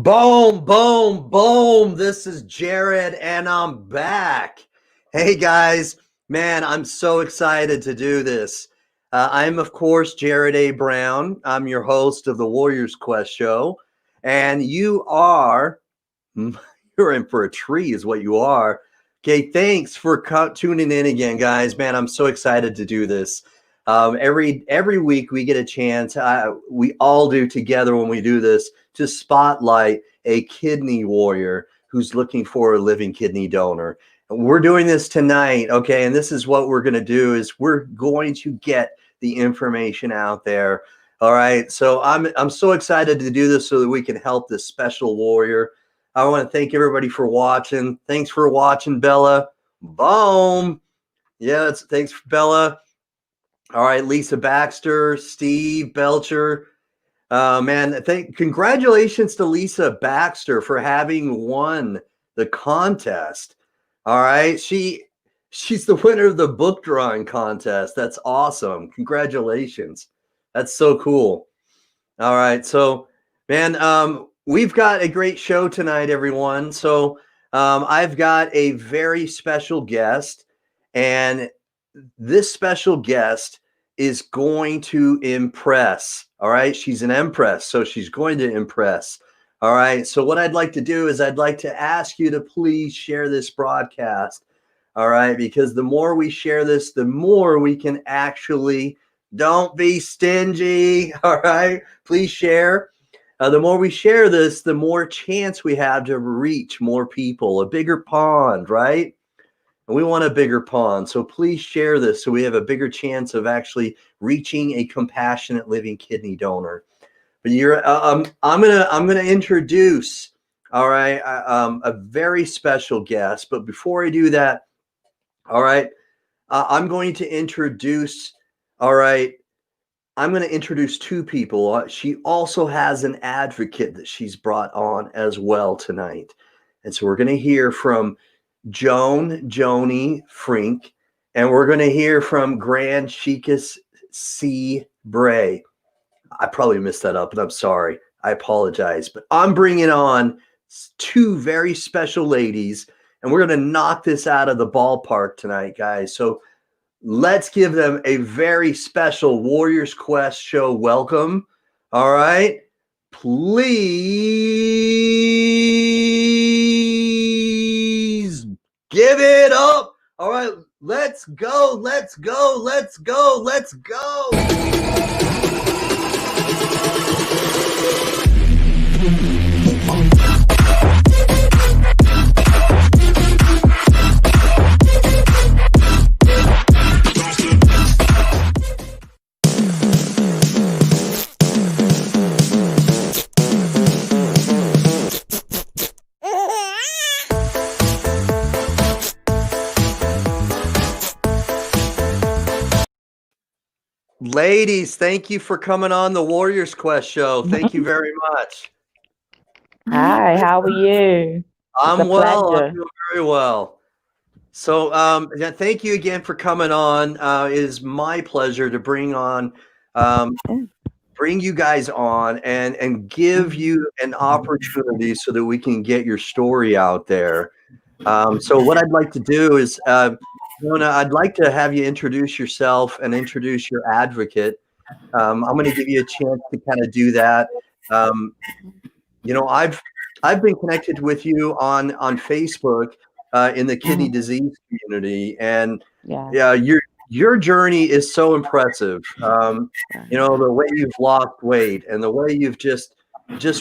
Boom, boom, boom. This is Jared, and I'm back. Hey, guys. Man, I'm so excited to do this. I'm, of course, Jared A. Brown. I'm your host of the Warriors Quest show. And you're in for a treat is what you are. Okay, thanks for tuning in again, guys. Man, I'm so excited to do this. Every week we get a chance, we all do together when we do this, to spotlight a kidney warrior who's looking for a living kidney donor. And we're doing this tonight, okay? And this is what we're going to do is we're going to get the information out there. All right. So I'm so excited to do this so that we can help this special warrior. I want to thank everybody for watching. Thanks for watching, Bella. Boom. Yes, thanks, Bella. All right, Lisa Baxter, Steve Belcher. Man, congratulations to Lisa Baxter for having won the contest. All right, she's the winner of the book drawing contest. That's awesome. Congratulations. That's so cool. All right, so man, we've got a great show tonight, everyone. So I've got a very special guest, and this special guest is going to impress. All right. She's an Empress, so she's going to impress. All right. So what I'd like to do is I'd like to ask you to please share this broadcast. All right. Because the more we share this, the more we can actually, don't be stingy. All right. Please share. The more we share this, the more chance we have to reach more people, a bigger pond, right? And we want a bigger pond. So please share this so we have a bigger chance of actually reaching a compassionate living kidney donor. But I'm gonna introduce, all right, a very special guest. But before I do that, all right, I'm going to introduce, all right, I'm going to introduce two people. She also has an advocate that she's brought on as well tonight. And so we're going to hear from Joan Joanie Frink, and we're going to hear from Grand Chicas C. Bray. I probably messed that up, and I'm sorry. I apologize. But I'm bringing on two very special ladies, and we're going to knock this out of the ballpark tonight, guys. So let's give them a very special Warriors Quest show welcome. All right. Please give it up. All right. Let's go. Let's go. Let's go. Let's go. Ladies, thank you for coming on the Warriors Quest show. Thank you very much. Hi, how are you? I'm well. pleasure. I'm doing very well. So, yeah, thank you again for coming on. It is my pleasure to bring you guys on and give you an opportunity so that we can get your story out there. So what I'd like to do is, Mona, I'd like to have you introduce yourself and introduce your advocate. I'm going to give you a chance to kind of do that. I've been connected with you on Facebook in the kidney disease community, and yeah, your journey is so impressive. The way you've lost weight and the way you've just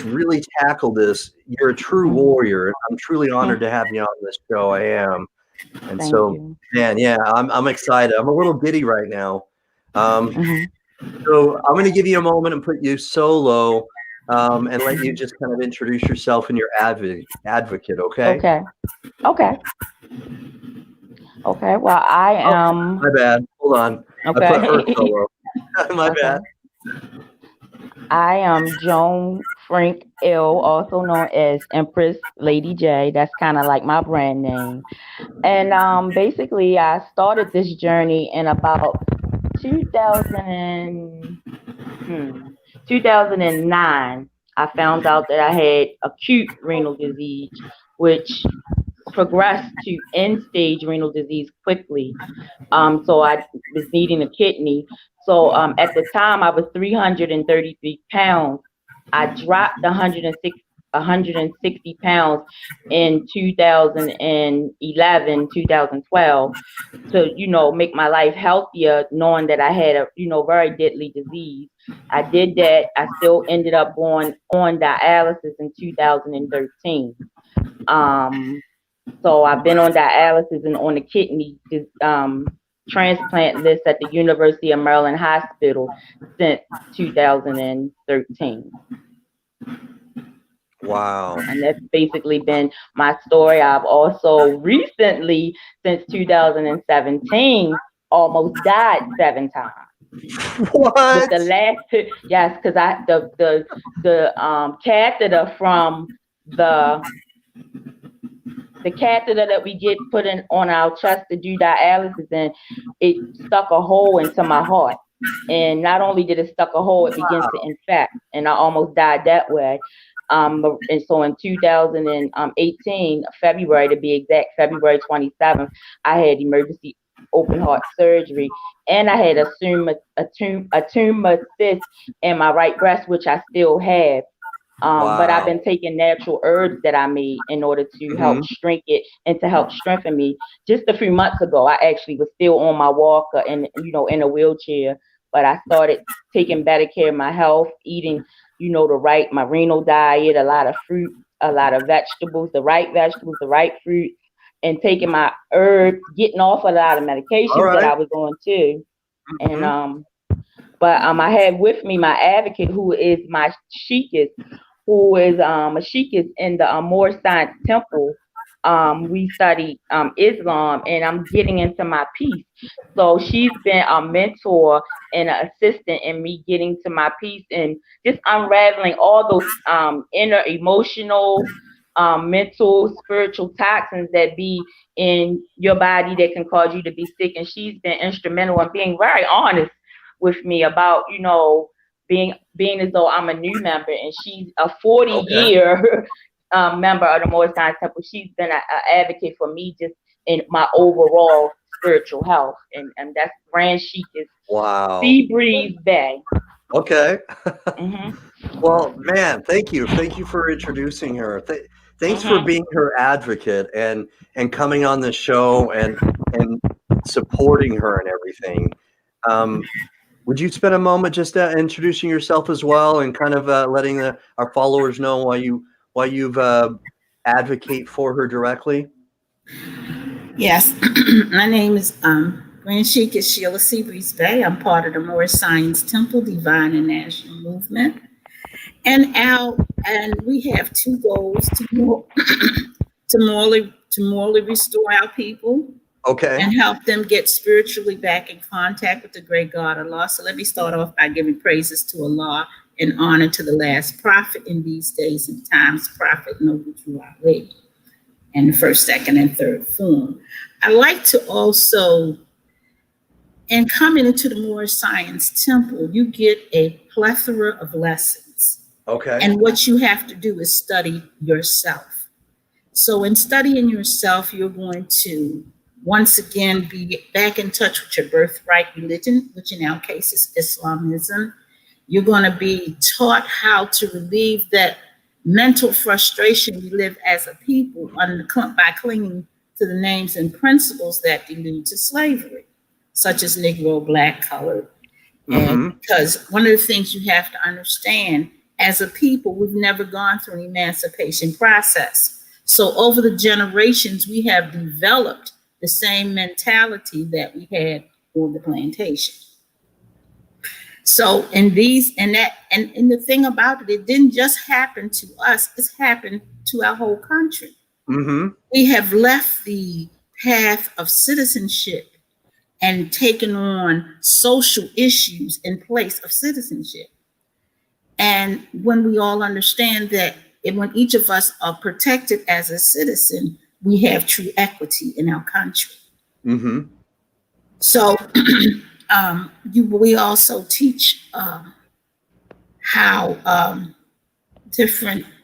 really tackled this. You're a true warrior. I'm truly honored to have you on this show. I am. And Thank so, you. man, yeah, I'm excited. I'm a little giddy right now. So I'm going to give you a moment and put you solo and let you just kind of introduce yourself and your advocate, okay? Okay. Well, I am. My bad. Hold on. Okay. I put her solo. My bad. I am Joan Frink-El, also known as Empress Lady J. That's kind of like my brand name. And basically, I started this journey in about 2009. I found out that I had acute renal disease, which progressed to end stage renal disease quickly. So I was needing a kidney. So at the time I was 333 pounds. I dropped 160 pounds in 2011, 2012 to, make my life healthier, knowing that I had a, very deadly disease. I did that. I still ended up going on dialysis in 2013. Um, so I've been on dialysis and on the kidney transplant list at the University of Maryland Hospital since 2013. Wow. And that's basically been my story. I've also recently, since 2017, almost died 7 times. What? With the last, yes, because I the catheter from the catheter that we get put in on our chest to do dialysis, and it stuck a hole into my heart. And not only did it stuck a hole, it begins to infect, and I almost died that way. And so in 2018, February to be exact, February 27th, I had emergency open heart surgery, and I had a tumor cyst in my right breast, which I still have. But I've Wow. been taking natural herbs that I made in order to help shrink it and to help strengthen me. Just a few months ago, I actually was still on my walker and, in a wheelchair, but I started taking better care of my health, eating, my renal diet, a lot of fruit, a lot of vegetables, the right fruit, and taking my herbs, getting off a lot of All medications that right. I was on too. And Mhm. but I had with me my advocate, who is my sheikist, who is a sheikist in the Moore Science Temple. We study Islam, and I'm getting into my peace. So she's been a mentor and an assistant in me getting to my peace and just unraveling all those inner emotional, mental, spiritual toxins that be in your body that can cause you to be sick. And she's been instrumental in being very honest with me about, being as though I'm a new member, and she's a 40 Okay. year member of the Moore Science Temple. She's been an advocate for me just in my overall spiritual health, and that's Grand Chic is Wow. Sea Breeze Bay. Okay. Mhm. Well, man, thank you. Thank you for introducing her. Thanks for Mhm. being her advocate and coming on the show and supporting her and everything. Um, would you spend a moment just introducing yourself as well and kind of letting our followers know why you've advocate for her directly? Yes, my name is Grand Sheik is Sheila Seabreeze Bay. I'm part of the Moore Science Temple Divine and National Movement, and we have two goals to morally restore our people Okay. and help them get spiritually back in contact with the great God Allah. So let me start off by giving praises to Allah and honor to the last prophet in these days and times, Prophet Noble Drew Ali, and the first, second, and third form. I like to also, and coming into the Moore Science Temple, you get a plethora of lessons. Okay. And what you have to do is study yourself. So in studying yourself, you're going to once again be back in touch with your birthright religion, which in our case is Islamism. You're going to be taught how to relieve that mental frustration we live as a people by clinging to the names and principles that delude to slavery, such as Negro, Black, colored. And Mm-hmm. because one of the things you have to understand, as a people, we've never gone through an emancipation process. So over the generations, we have developed the same mentality that we had on the plantation. So in these and that and the thing about it, it didn't just happen to us, it's happened to our whole country. Mm-hmm. We have left the path of citizenship and taken on social issues in place of citizenship. And when we all understand that, and when each of us are protected as a citizen, we have true equity in our country. Mm-hmm. So we also teach how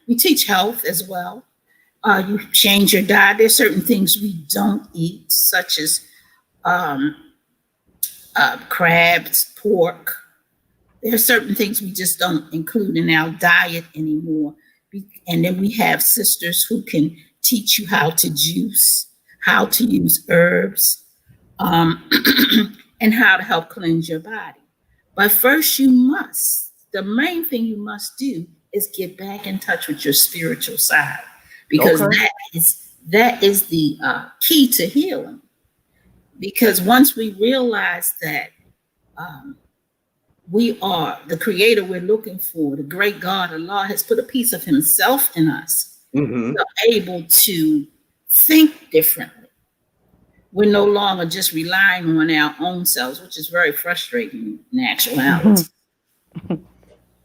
We teach health as well. You change your diet. There's certain things we don't eat, such as um, crabs, pork. There are certain things we just don't include in our diet anymore. And then we have sisters who can teach you how to juice, how to use herbs, um, and how to help cleanse your body. But first, the main thing you must do is get back in touch with your spiritual side, because Okay. that is the key to healing. Because once we realize that we are the creator we're looking for, the great God, Allah, has put a piece of himself in us, Mm-hmm. we're able to think differently. We're no longer just relying on our own selves, which is very frustrating in actuality.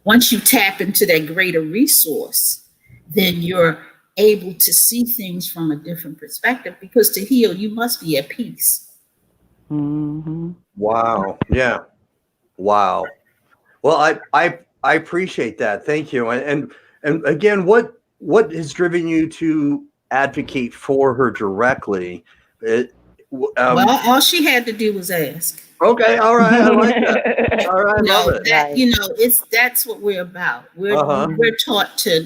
Once you tap into that greater resource, then you're able to see things from a different perspective, because to heal, you must be at peace. Mm-hmm. Wow. Yeah. Wow. Well, I appreciate that. Thank you. And again, what has driven you to advocate for her directly? It, Well, all she had to do was ask. okay. All right. I like that. All right. I love it. Right. That's what we're about. Uh-huh. We're taught to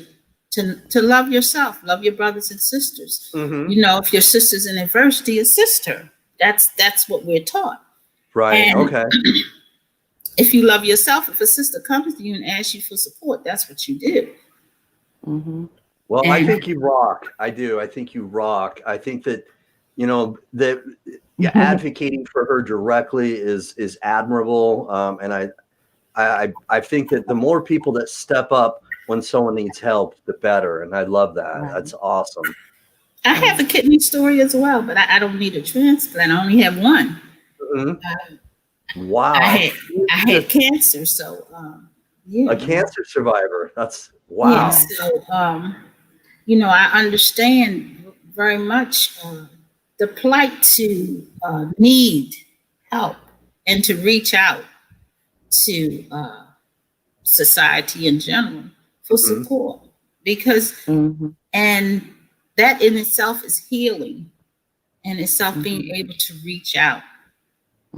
love yourself, love your brothers and sisters. Mm-hmm. If your sister's in adversity, assist her. That's what we're taught. Right. And Okay. if you love yourself, if a sister comes to you and asks you for support, that's what you do. Mm-hmm. Well, I think you rock. I do. I think you rock. I think that, that advocating for her directly is admirable. And I think that the more people that step up when someone needs help, the better. And I love that. Right. That's awesome. I have a kidney story as well, but I don't need a transplant. I only have one. Mm-hmm. Wow. I had cancer, so yeah. A cancer survivor. That's wow. Yeah, so I understand very much the plight to need help and to reach out to society in general for support, because and that in itself is healing, and itself being able to reach out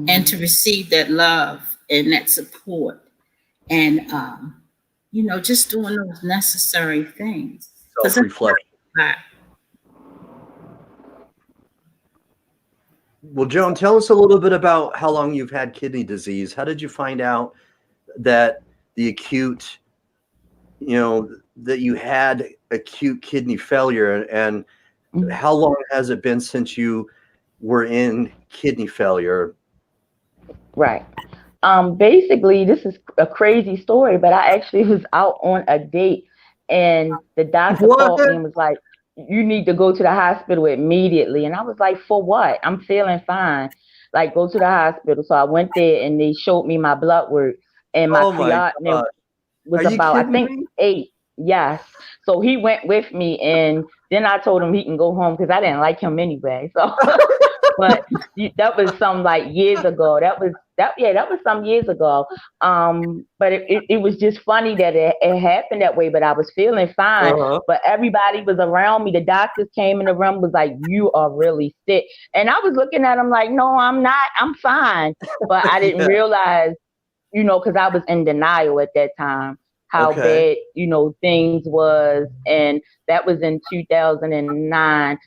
and to receive that love and that support, and just doing those necessary things. Self-reflection. Well, Joan, tell us a little bit about how long you've had kidney disease. How did you find out that the acute, that you had acute kidney failure, and how long has it been since you were in kidney failure? Right. Basically, this is a crazy story, but I actually was out on a date, and the doctor called me and was like, "You need to go to the hospital immediately." And I was like, "For what? I'm feeling fine. Like, go to the hospital." So I went there, and they showed me my blood work, and my creatinine was about, I think, 8. Yes. So he went with me, and then I told him he can go home because I didn't like him anyway. So, but that was some years ago. That was some years ago. But it was just funny that it happened that way. But I was feeling fine. But everybody was around me. The doctors came in the room, was like, "You are really sick," and I was looking at him like, "No, I'm not. I'm fine." But I didn't realize, because I was in denial at that time, how bad, things was. And that was in 2009.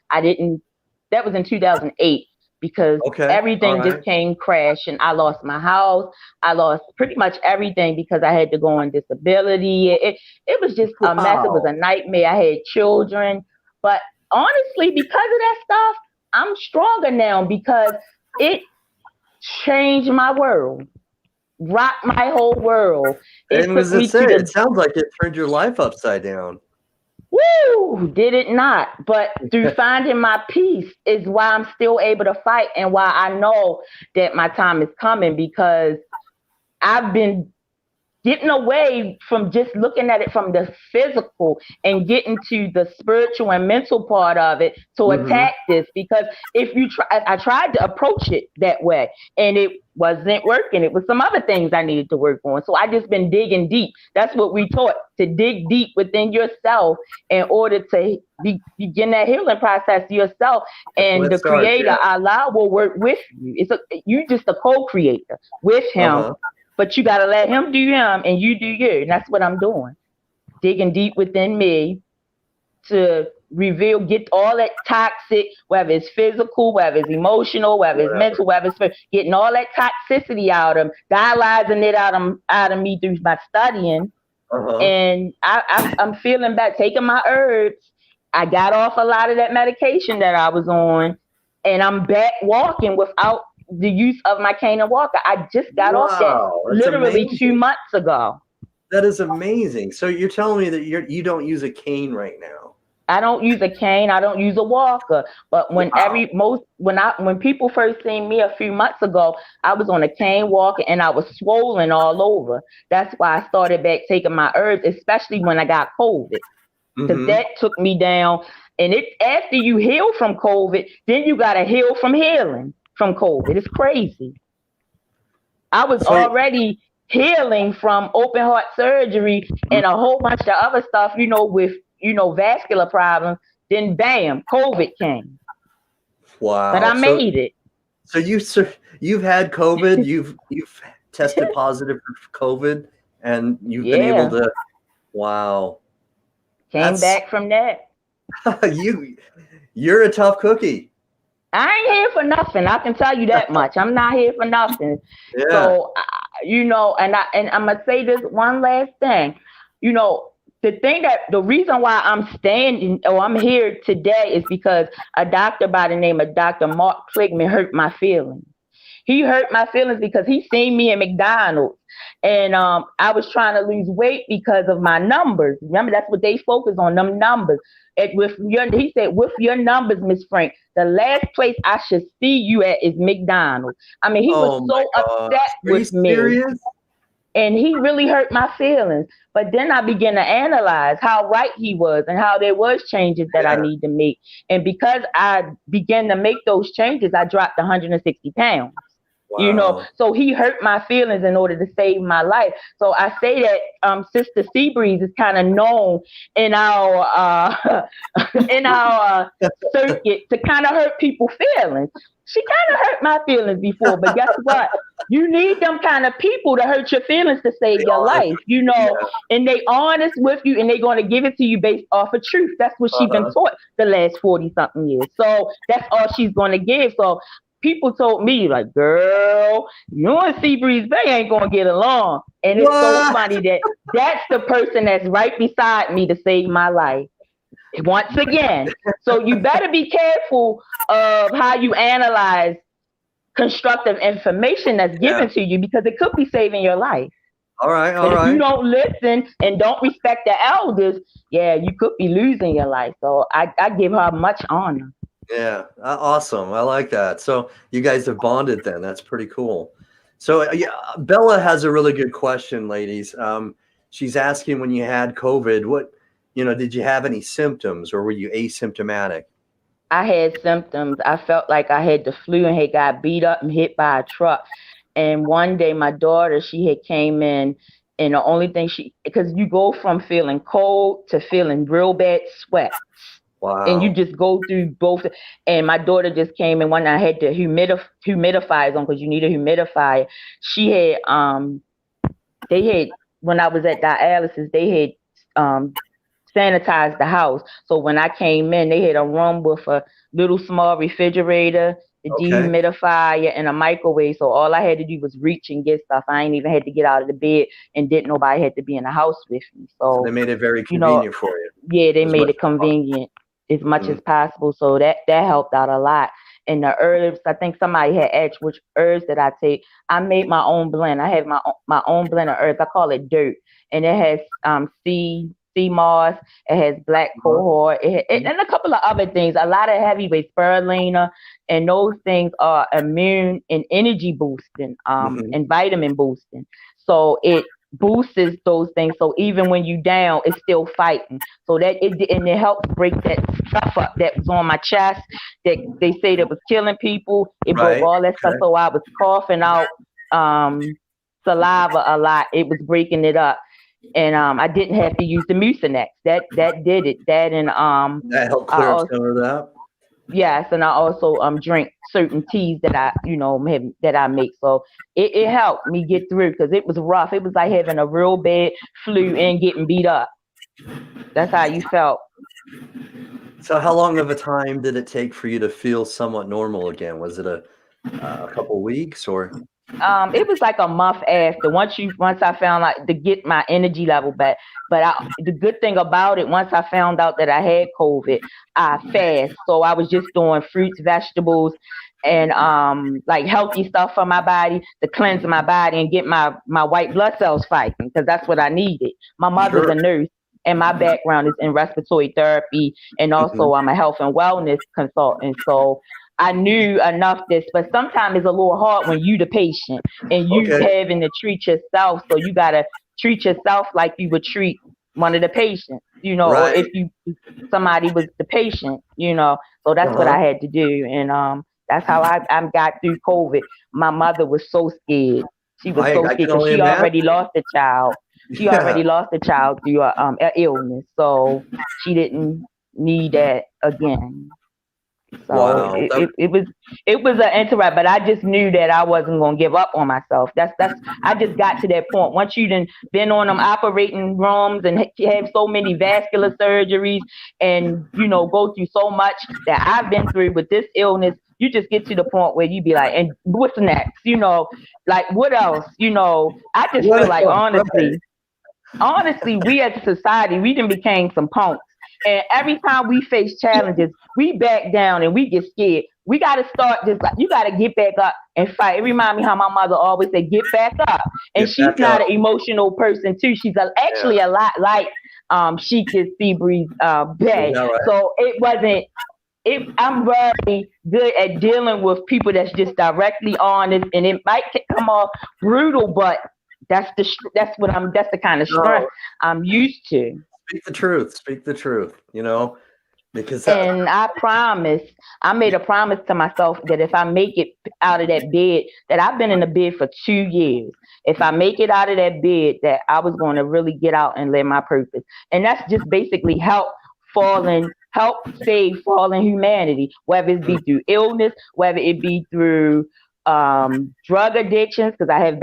That was in 2008, because everything just came crashing. I lost my house. I lost pretty much everything because I had to go on disability. It was just a mess. It was a nightmare. I had children. But honestly, because of that stuff, I'm stronger now, because it changed my world. Rocked my whole world. It sounds like it turned your life upside down. Woo! Did it not? But through finding my peace is why I'm still able to fight, and why I know that my time is coming, because I've been getting away from just looking at it from the physical and getting to the spiritual and mental part of it to attack this. Because if you try, I tried to approach it that way and it wasn't working. It was some other things I needed to work on. So I just been digging deep. That's what we taught, to dig deep within yourself in order to begin that healing process yourself. And the creator, Allah, will work with you. You just a co-creator with him. But you got to let him do him and you do you. And that's what I'm doing. Digging deep within me to reveal, get all that toxic, whether it's physical, whether it's emotional, whether it's mental, whether it's getting all that toxicity out of them, dialyzing it out of me through my studying. And I'm feeling better, taking my herbs. I got off a lot of that medication that I was on, and I'm back walking without the use of my cane and walker. I just got off that literally amazing. 2 months ago. That is amazing. So you're telling me that you don't use a cane right now? I don't use a cane. I don't use a walker. But when when people first seen me a few months ago, I was on a cane walker and I was swollen all over. That's why I started back taking my herbs, especially when I got COVID, because that took me down. And after you heal from COVID, then you got to heal from healing from COVID. It's crazy. I was already healing from open heart surgery and a whole bunch of other stuff, with, vascular problems. Then bam, COVID came. Wow. But I made it. So you've had COVID, you've tested positive for COVID, and you've been able to, wow. Came back from that. You're a tough cookie. I ain't here for nothing. I can tell you that much. I'm not here for nothing. Yeah. So, and I'm going to say this one last thing. The reason why I'm here today is because a doctor by the name of Dr. Mark Kligman hurt my feelings. He hurt my feelings because he seen me at McDonald's. And I was trying to lose weight because of my numbers. Remember, that's what they focus on, them numbers. He said, with your numbers, Miss Frank, the last place I should see you at is McDonald's. I mean, he was so upset with me. Serious? And he really hurt my feelings. But then I began to analyze how right he was and how there was changes that I need to make. And because I began to make those changes, I dropped 160 pounds. Wow. So he hurt my feelings in order to save my life. So I say that Sister Seabreeze is kind of known in our circuit to kind of hurt people's feelings. She kind of hurt my feelings before, but guess what? You need them kind of people to hurt your feelings to save your life, and they honest with you, and they're going to give it to you based off of truth. That's what she's been taught the last 40-something years. So that's all she's going to give. So people told me, like, girl, you and Seabreeze Bay ain't going to get along. And it's so funny that's the person that's right beside me to save my life. Once again. So you better be careful of how you analyze constructive information that's given to you, because it could be saving your life. All right. If you don't listen and don't respect the elders, you could be losing your life. So I give her much honor. Yeah, awesome. I like that. So you guys have bonded then. That's pretty cool. So Bella has a really good question, ladies. She's asking, when you had COVID, did you have any symptoms, or were you asymptomatic? I had symptoms. I felt like I had the flu and had got beat up and hit by a truck. And one day my daughter, she had came in, and the only thing because you go from feeling cold to feeling real bad sweat. Wow. And you just go through both. And my daughter just came in when I had the humidifiers on, because you need a humidifier. She had, when I was at dialysis, they had sanitized the house. So when I came in, they had a room with a little small refrigerator, a dehumidifier, and a microwave. So all I had to do was reach and get stuff. I ain't even had to get out of the bed, and didn't nobody had to be in the house with me. So they made it very convenient for you. Yeah, they made it convenient as much as possible. So that helped out a lot. And the herbs, I think somebody had asked which herbs did I take. I made my own blend. I have my own blend of herbs. I call it dirt. And it has sea moss, it has black cohort, and a couple of other things. A lot of heavyweight spirulina, and those things are immune and energy boosting, and vitamin boosting. So it boosts those things. So even when you down, it's still fighting. So that it helps break that stuff up that was on my chest that they say that was killing people. It broke Right. all that stuff. Okay. So I was coughing out saliva a lot. It was breaking it up. And I didn't have to use the Mucinex. That did it. That and That helped I clear up also, some of that. yes, and I also drink certain teas that that I make. So it helped me get through because it was rough. It was like having a real bad flu and getting beat up. That's how you felt. So how long of a time did it take for you to feel somewhat normal again? Was it a couple weeks or? It was like a month after. Once I found out to get my energy level back. But the good thing about it, once I found out that I had COVID, I fast. So I was just doing fruits, vegetables, and like healthy stuff for my body to cleanse my body and get my white blood cells fighting because that's what I needed. My mother's Sure. a nurse. And my background is in respiratory therapy, and also I'm a health and wellness consultant. So I knew enough this, but sometimes it's a little hard when you the patient and you Okay. having to treat yourself. So you gotta treat yourself like you would treat one of the patients, or Right. if somebody was the patient, So that's what Uh-huh. I had to do, and that's how I got through COVID. My mother was so scared. She was so I scared can because only she imagine. already lost a child. She Yeah. already lost a child through a illness, so she didn't need that again. So Wow. it was an interrupt, but I just knew that I wasn't gonna give up on myself. That's I just got to that point. Once you done been on them operating rooms and have so many vascular surgeries and go through so much that I've been through with this illness, you just get to the point where you be like, and what's next? Like what else? I just What feel like else? Right. honestly, we as a society, we done became some punks. And every time we face challenges, we back down and we get scared. We got to start just like, you got to get back up and fight. It reminds me how my mother always said, get back up. And Get she's back not up. an emotional person too. She's Yeah. actually a lot like Sheik is Seabreeze Is Bay. that right? So I'm very good at dealing with people that's just directly honest, and it might come off brutal, but that's the kind of strength No, I'm used to. speak the truth. Speak the truth, because And I made a promise to myself that if I make it out of that bed, that I've been in the bed for 2 years. If I make it out of that bed, that I was going to really get out and live my purpose. And that's just basically help save fallen humanity, whether it be through illness, whether it be through drug addictions, because I have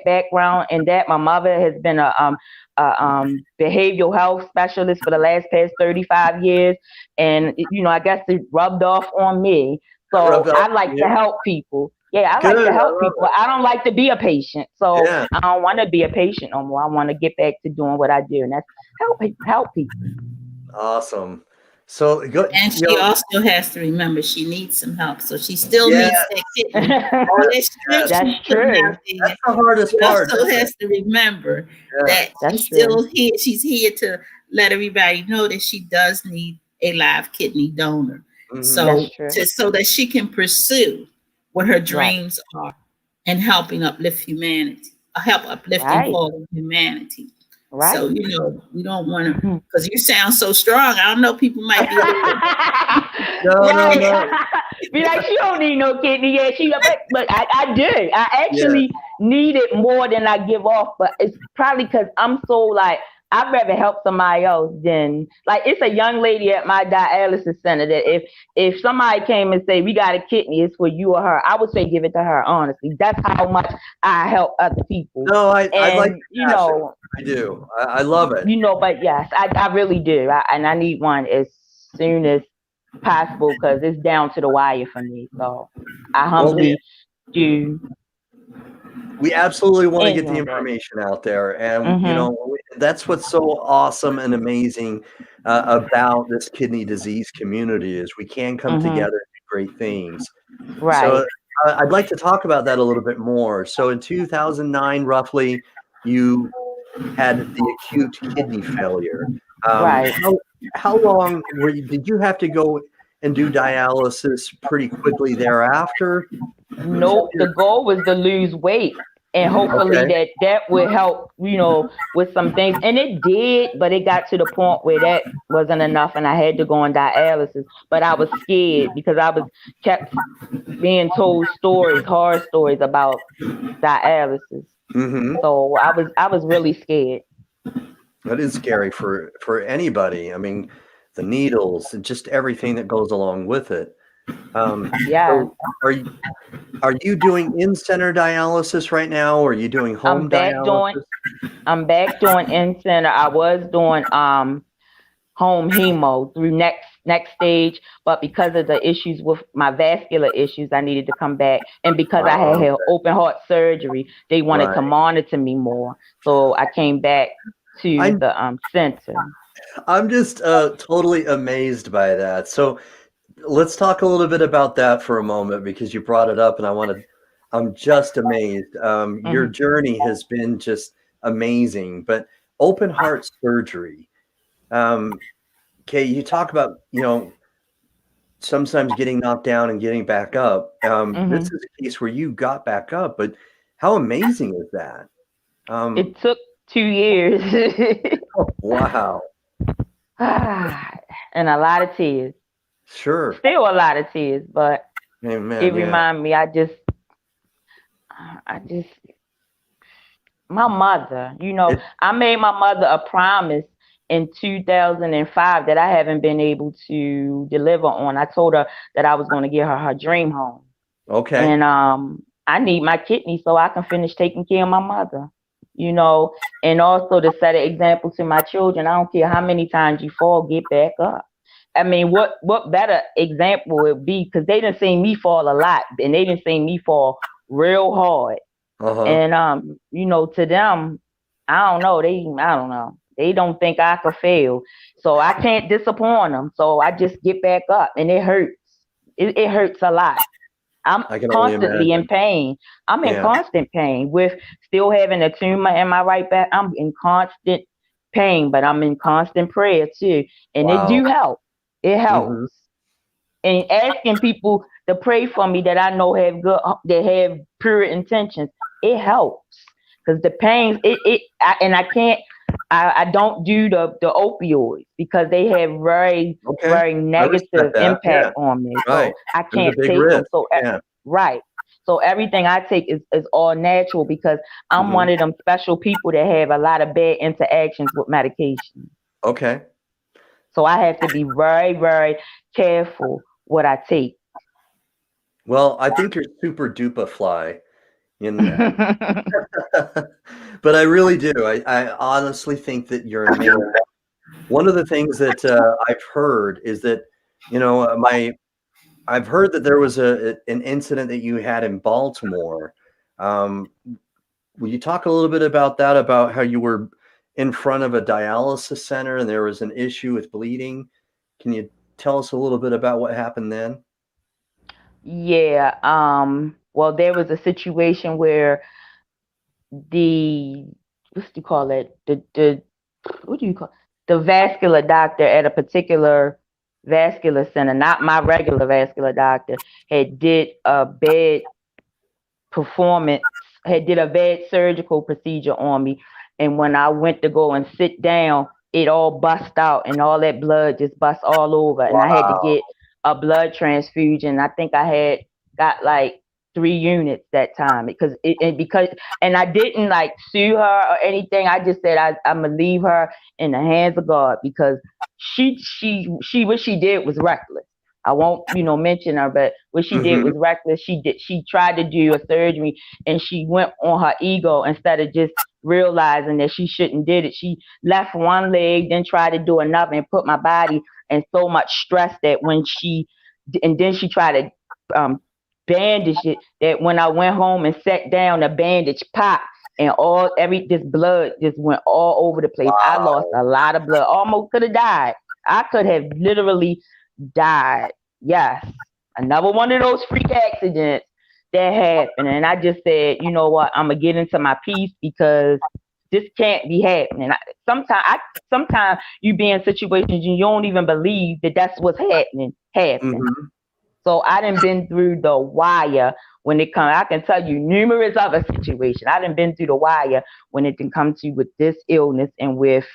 background in that. My mother has been a behavioral health specialist for the past 35 years. And, I guess it rubbed off on me. that So rubbed off I on like to you. help people. Yeah, I like Good. to I help love people. I don't like to be a patient. So it. I don't want to be a patient no more. I want to get back to doing what I do. And that's help people. Yeah. Awesome. So go, And she also has to remember she needs some help. So she still yeah, needs that kidney. All that strength That's she's putting true. out there, that's the hardest she part, also isn't it? has to remember Yeah. that That's she's true. still here. She's here to let everybody know that she does need a live kidney donor. So That's true. so that she can pursue what her Right. dreams are and helping uplift humanity, uplifting Right. fallen humanity. Right. So, we don't want to, because you sound so strong. I don't know, people might be a little, No, no, Right. no. Be like, she don't need no kidney. Yeah, but I do. I Yeah. actually need it more than I give off. But it's probably because I'm so like, I'd rather help somebody else than like it's a young lady at my dialysis center that if somebody came and say we got a kidney, it's for you or her, I would say give it to her. Honestly, that's how much I help other people. No, I like And the passion. I do. I love it. but yes, I really do. And I need one as soon as possible because it's down to the wire for me. So I Well, humbly do. we absolutely want to get the anyone that. information out there, and Mhm. that's what's so awesome and amazing about this kidney disease community is we can come Mhm. together and do great things. Right. So I'd like to talk about that a little bit more. So in 2009, roughly, you had the acute kidney failure. Right. How long did you have to go and do dialysis pretty quickly thereafter? Nope. The goal was to lose weight. and hopefully Okay. that would help, with some things. And it did, but it got to the point where that wasn't enough, and I had to go on dialysis. But I was scared because I was kept being told stories, horror stories about dialysis. Mm-hmm. So I was really scared. That is scary for anybody. I mean, the needles and just everything that goes along with it. Yeah. So are you doing in-center dialysis right now, or are you doing home I'm back doing dialysis? I'm back doing in center. I was doing home hemo through next stage, but because of the issues with my vascular issues, I needed to come back. And because I had Oh, had open heart surgery, they wanted to right. monitor me more. So I came back to I'm the center. I'm just totally amazed by that. So let's talk a little bit about that for a moment because you brought it up, and I'm just amazed. Your Hmm. journey has been just amazing, but open heart surgery. Um, okay, you talk about, sometimes getting knocked down and getting back up. This Hmm. is a case where you got back up, but how amazing is that? Um, It took 2 years. wow. And a lot of tears. Sure. Still a lot of tears, but it Amen. Yeah. reminded me, I just, my mother, It, I made my mother a promise in 2005 that I haven't been able to deliver on. I told her that I was going to get her dream home. okay. And I need my kidney so I can finish taking care of my mother, and also to set an example to my children. I don't care how many times you fall, get back up. I mean, what better example would be? Because they didn't see me fall a lot, and they didn't see me fall real hard. Uh-huh. And to them, I don't know. They don't think I could fail. So I can't disappoint them. So I just get back up, and it hurts. It hurts a lot. I'm I can only constantly in imagine. pain. I'm in Yeah. constant pain with still having a tumor in my right back. I'm in constant pain, but I'm in constant prayer too. And it Wow. do help. It helps. Hmm. And asking people to pray for me that I know that have pure intentions, it helps. Because the pains, and I can't, I don't do the opioids because they have very, Okay. very I negative respect that. Yeah. impact on me. Right. So I There's a can't big take them. risk. Yeah. Right. So everything I take is all natural because I'm Hmm. one of them special people that have a lot of bad interactions with medication. Okay. So I have to be very, very careful what I take. Well, I think you're super duper fly in that. But I really do. I honestly think that you're amazing. One of the things that I've heard is that, I've heard that there was an incident that you had in Baltimore. Um, will you talk a little bit about that, about how you were in front of a dialysis center and there was an issue with bleeding? Can you tell us a little bit about what happened then? Yeah. Well, there was a situation where the what do you call it? The what do you call the vascular doctor at a particular vascular center, not my regular vascular doctor, had did a bad performance, had did a bad surgical procedure on me, and when I went to go and sit down, it all bust out and all that blood just bust all over, and I had to Wow. get a blood transfusion. I think I had got like 3 units that time and I didn't like sue her or anything. I just said I'm gonna leave her in the hands of God because she what she did was reckless. I won't, mention her, but what she did Hmm. was reckless. She tried to do a surgery and she went on her ego instead of just realizing that she shouldn't did it. She left one leg, then tried to do another and put my body in so much stress that and then she tried to bandage it, that when I went home and sat down, the bandage popped and this blood just went all over the place. I lost Wow. a lot of blood. Almost could have died. I could have literally died. Yes. Another one of those freak accidents that happened. And I just said, you know what, I'm gonna get into my peace because this can't be happening. Sometimes you be in situations and you don't even believe that that's what's happening. Hmm. So I done been through the wire when it comes. I can tell you numerous other situations. I done been through the wire when it can come to with this illness and with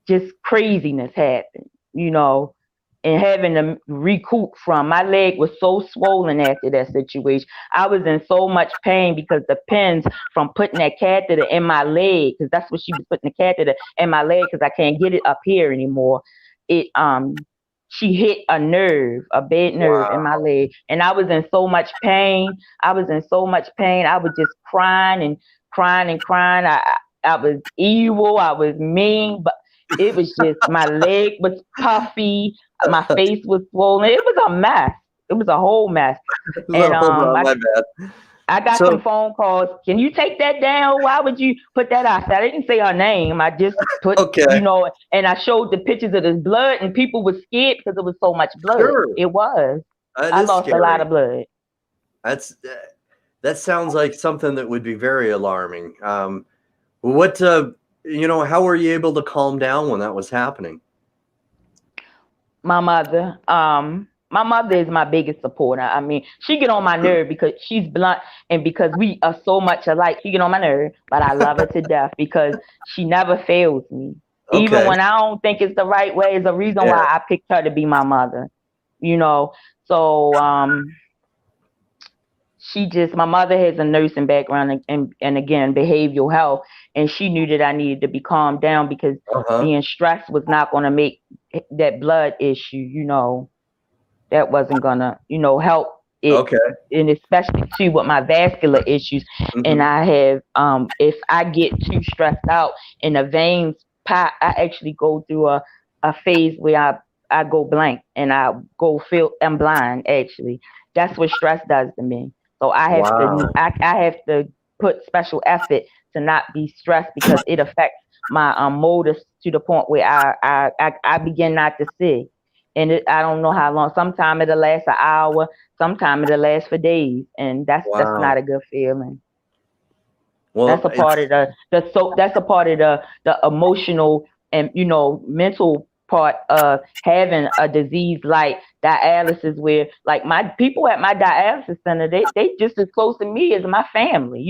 just craziness happen, and having to recoup from. My leg was so swollen after that situation. I was in so much pain because the pins from putting that catheter in my leg, because that's what she was putting the catheter in my leg because I can't get it up here anymore. It she hit a nerve, a bad nerve in my leg, and I was in so much pain. I was just crying and crying and crying. I was evil. I was mean, but it was just my leg was puffy, my face was swollen. It was a mess. It was a whole mess. And my bad. I got some phone calls. Can you take that down? Why would you put that out? I didn't say her name. I just put, and I showed the pictures of this blood, and people were scared because it was so much blood. Sure. It was. I lost a lot of blood. That sounds like something that would be very alarming. How were you able to calm down when that was happening? My mother is my biggest supporter. I mean, she get on my nerve because she's blunt and because we are so much alike. She get on my nerve, but I love her to death because she never fails me. Okay. Even when I don't think it's the right way, is a reason why I picked her to be my mother. So my mother has a nursing background and again, behavioral health. And she knew that I needed to be calmed down because being stressed was not going to make that blood issue, that wasn't going to, help it. Okay. And especially too with my vascular issues. Mm-hmm. And I have, if I get too stressed out and the veins pop, I actually go through a phase where I go blank and I'm blind actually. That's what stress does to me. So I have to put special effort to not be stressed because it affects my motors to the point where I begin not to see. And I don't know how long. Sometimes it'll last an hour. Sometimes it'll last for days. And that's not a good feeling. Well, that's a part of the emotional and mental part of having a disease like dialysis, where like my people at my dialysis center, they just as close to me as my family.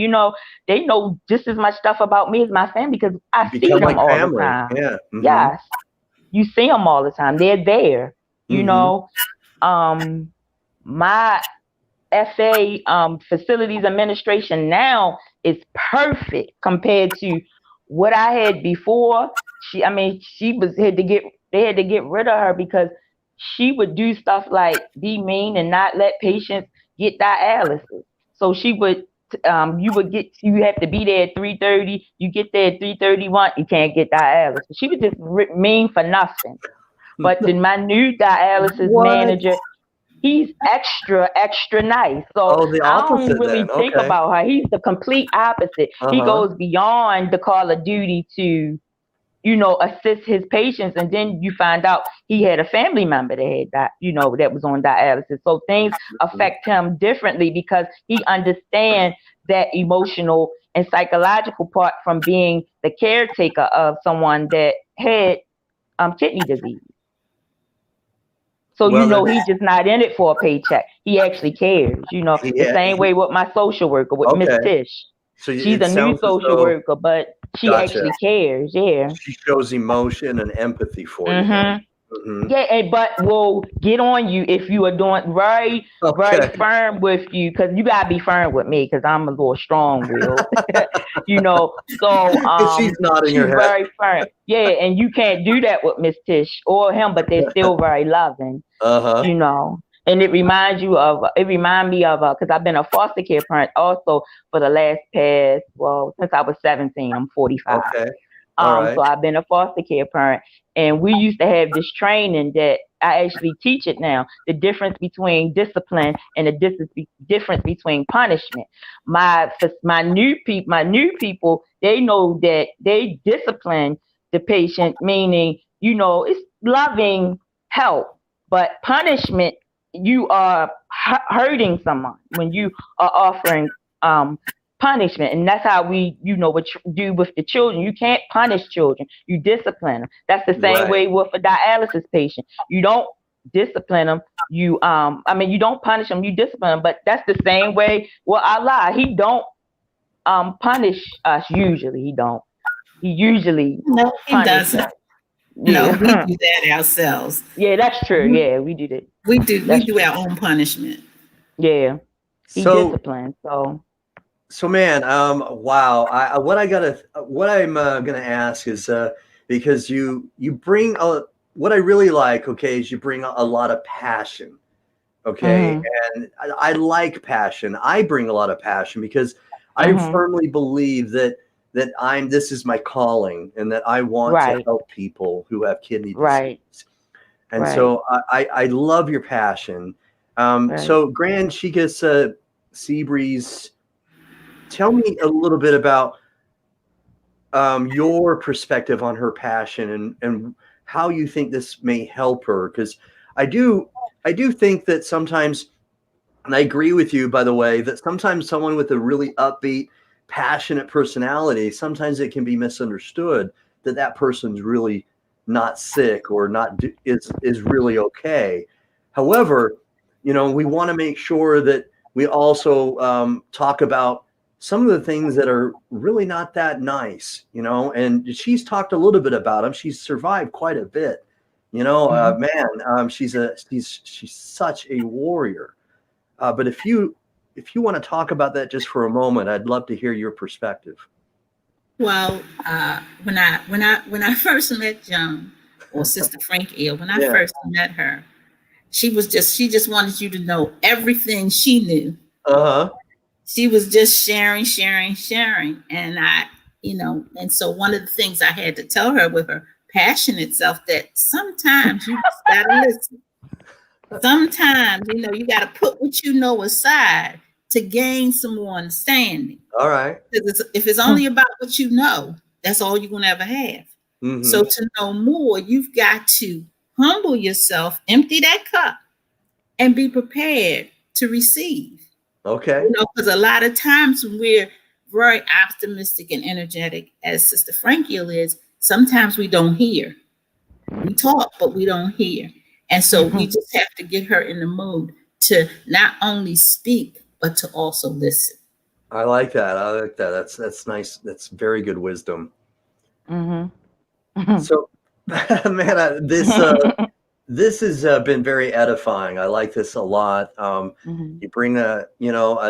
They know just as much stuff about me as my family because I see them all the time. Yeah. Mm-hmm. Yes, you see them all the time. They're there. Mm-hmm. My FA facilities administration now is perfect compared to what I had before. They had to get rid of her because she would do stuff like be mean and not let patients get dialysis. So she would, you have to be there at 3:30. You get there at 3:31, you can't get dialysis. She was just mean for nothing. But then my new dialysis manager, he's extra nice. So I don't really think about her. He's the complete opposite. He goes beyond the call of duty to, assist his patients. And then you find out he had a family member that had that, that was on dialysis. So things affect him differently because he understands that emotional and psychological part from being the caretaker of someone that had kidney disease. So, he's just not in it for a paycheck. He actually cares, the same way with my social worker, with Miss Tish. So she's a new social worker, but she actually cares. Yeah. She shows emotion and empathy for you. Mm-hmm. Yeah, but will get on you if you are doing very firm with you, because you gotta be firm with me because I'm a little strong-willed, So she's nodding her head. Very firm. Yeah, and you can't do that with Miss Tish or him, but they're still very loving. And it reminds me of because I've been a foster care parent also for the since I was 17. I'm 45. Okay. So I've been a foster care parent, and we used to have this training that I actually teach it now. The difference between discipline and the difference between punishment. My new people, they know that they discipline the patient, meaning it's loving help, but punishment, you are hurting someone when you are offering punishment. And that's how we, what you do with the children. You can't punish children. You discipline them. That's the same way with a dialysis patient. You don't discipline them, you you don't punish them, you discipline them. But that's the same way with Allah. He don't punish us usually. He usually No, he punish doesn't. us. No, we Yeah. do that ourselves. Yeah, that's true. Yeah, we do that. We do That's true. our own punishment. Yeah. He So, disciplined. So man, wow. What I'm gonna ask is, because you bring what I really like, okay, is you bring a lot of passion, okay, mhm. and I like passion. I bring a lot of passion because I Mhm. firmly believe that this is my calling, and that I want to Right. help people who have kidney Right. disease. And Right. so I love your passion. Right. So Grand Chica's Seabreeze, tell me a little bit about your perspective on her passion, and how you think this may help her. Because I do think that sometimes, and I agree with you, by the way, that sometimes someone with a really upbeat, passionate personality, sometimes it can be misunderstood that that person's really not sick, or is really okay. However, we want to make sure that we also talk about some of the things that are really not that nice, and she's talked a little bit about them. She's survived quite a bit, Mhm. man. She's such a warrior. But if you want to talk about that just for a moment, I'd love to hear your perspective. Well, when I first met Joan, or Sister Frink-El, when I Yeah. first met her, she just wanted you to know everything she knew. Uh-huh. She was just sharing, sharing, sharing, and and so one of the things I had to tell her with her passionate self, that sometimes you just gotta listen. Sometimes you got to put what you know aside to gain some more understanding. All right. Because if it's only about what you know, that's all you're going to ever have. Mm-hmm. So to know more, you've got to humble yourself, empty that cup, and be prepared to receive. Okay. Because a lot of times when we're very optimistic and energetic, as Sister Frankie is, sometimes we don't hear. We talk, but we don't hear. And so we Mhm. just have to get her in the mood to not only speak, but to also listen. I like that. I like that. That's nice. That's very good wisdom. Mhm. Mhm. So, man, this has been very edifying. I like this a lot. Mhm. You bring a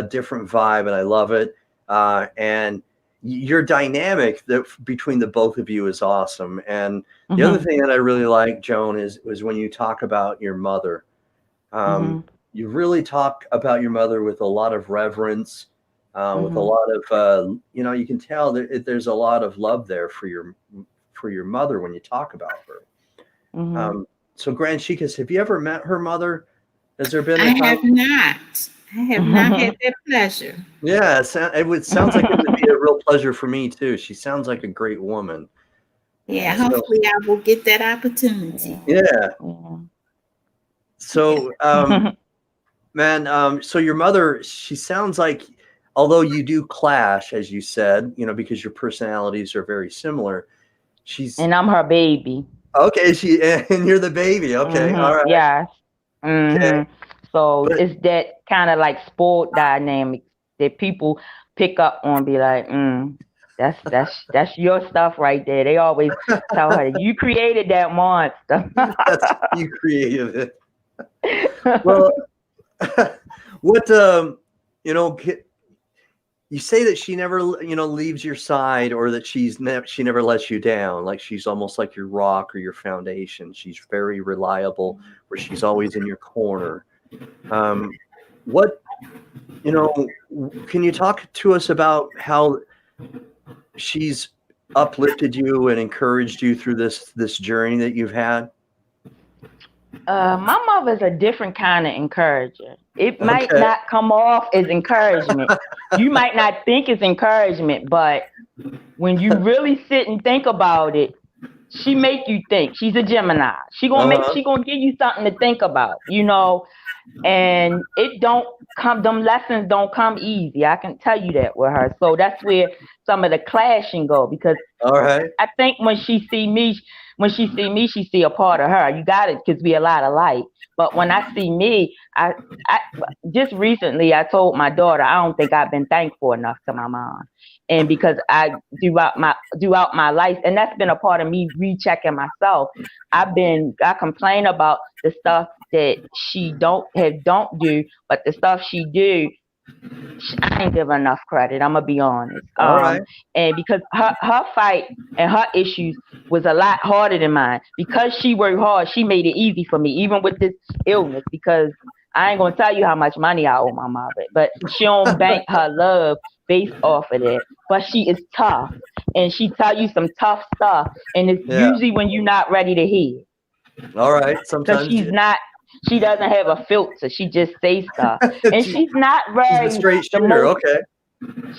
different vibe, and I love it. And your dynamic between the both of you is awesome. And the other Mhm. thing that I really like, Joan, is when you talk about your mother. Um, Mhm. you really talk about your mother with a lot of reverence, with a Mhm. lot of you can tell that there's a lot of love there for your mother when you talk about her. Mhm. Um, so, Grand Chikas, have you ever met her mother? Has there been I a time? have not. I have not had that pleasure. Yeah, sounds like it would be a real pleasure for me too. She sounds like a great woman. Yeah, So, hopefully I will get that opportunity. Yeah. yeah. Yeah. Yeah. So, man, so your mother, she sounds like, although you do clash, as you said, because your personalities are very similar. She's And I'm her baby. okay. And you're the baby. Okay, all Mhm. right. Yes. Okay, Mhm. So but it's that kind of like sport dynamic that people pick up on. Be like, that's your stuff right there. They always tell her you created that monster. that's you created it. Well, what you say that she never leaves your side, or that she never lets you down, like she's almost like your rock or your foundation. She's very reliable, where she's always in your corner. What can you talk to us about how she's uplifted you and encouraged you through this journey that you've had? My mother's a different kind of encourager. It might Okay. not come off as encouragement. You might not think it's encouragement, but when you really sit and think about it, she make you think. She's a Gemini. Uh-huh. She gonna give you something to think about. And it don't come, them lessons don't come easy. I can tell you that with her. So that's where some of the clashing go, because All right. I think when she see me, she see a part of her. You got it, because we a lot alike. But when I see me, I just recently I told my daughter I don't think I've been thankful enough to my mom, and because I throughout my life, and that's been a part of me rechecking myself. I complain about the stuff that she don't do, but the stuff she do, I ain't give her enough credit. I'm gonna be honest. All right. And because her fight and her issues was a lot harder than mine. Because she worked hard, she made it easy for me, even with this illness. Because I ain't gonna tell you how much money I owe my mother, but she don't bank her love based off of that. But she is tough, and she tell you some tough stuff, and it's Yeah. usually when you're not ready to hear. All right. Because Sometimes she doesn't have a filter. She just says stuff, and she's not she's a very straight the shooter. most. Okay.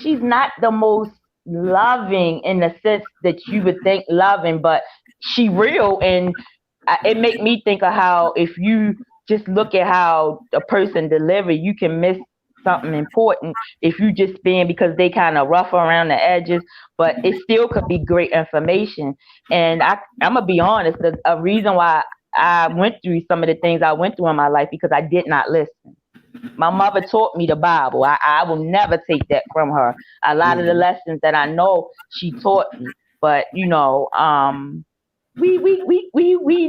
She's not the most loving in the sense that you would think loving, but she real, and it make me think of how if you just look at how a person deliver, you can miss something important if you just spin because they kind of rough around the edges, but it still could be great information. And I'm gonna be honest, a reason why I went through some of the things I went through in my life because I did not listen. My mother taught me the Bible. I will never take that from her. A lot of the lessons that I know she taught me, but we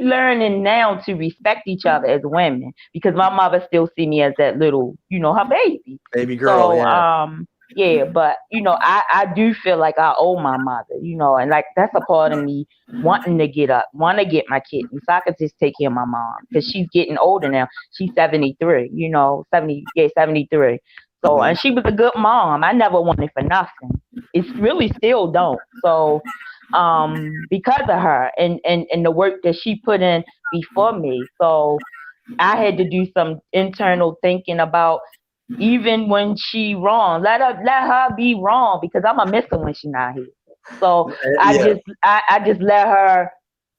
learning now to respect each other as women because my mother still see me as that little, her Baby girl. So Yeah. yeah, but I do feel like I owe my mother, and like that's a part of me wanting to get up, want to get my kidney so I could just take care of my mom because she's getting older now. She's 73, 73. So and she was a good mom. I never wanted for nothing. It's really still don't. So because of her and the work that she put in before me. So I had to do some internal thinking about even when she wrong, let her be wrong because I'm a miss her when she not here. So Yeah. I just let her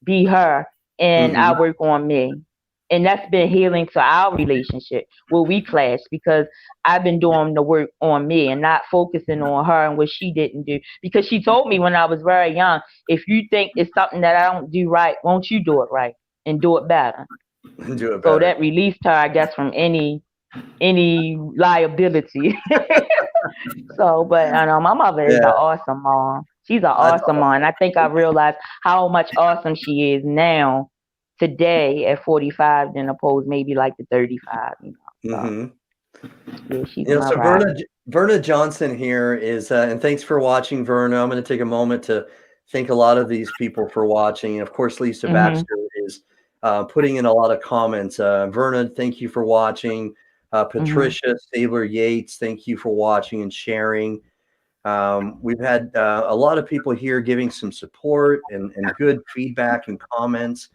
be her and I work on me. And that's been healing to our relationship where we clash because I've been doing the work on me and not focusing on her and what she didn't do. Because she told me when I was very young, if you think it's something that I don't do right, won't you do it right and do it better? Do it better. So that released her, I guess, from any liability. So, but I know my mother is an awesome mom. She's an awesome mom. And I think I realized how much awesome she is now, today at 45, than opposed maybe like the 35. So, yeah, she's my so ride. Verna Johnson here is, and thanks for watching, Verna. I'm going to take a moment to thank a lot of these people for watching. And of course, Lisa Baxter is putting in a lot of comments. Verna, thank you for watching. Patricia Stabler Yates, thank you for watching and sharing. We've had a lot of people here giving some support and good feedback and comments.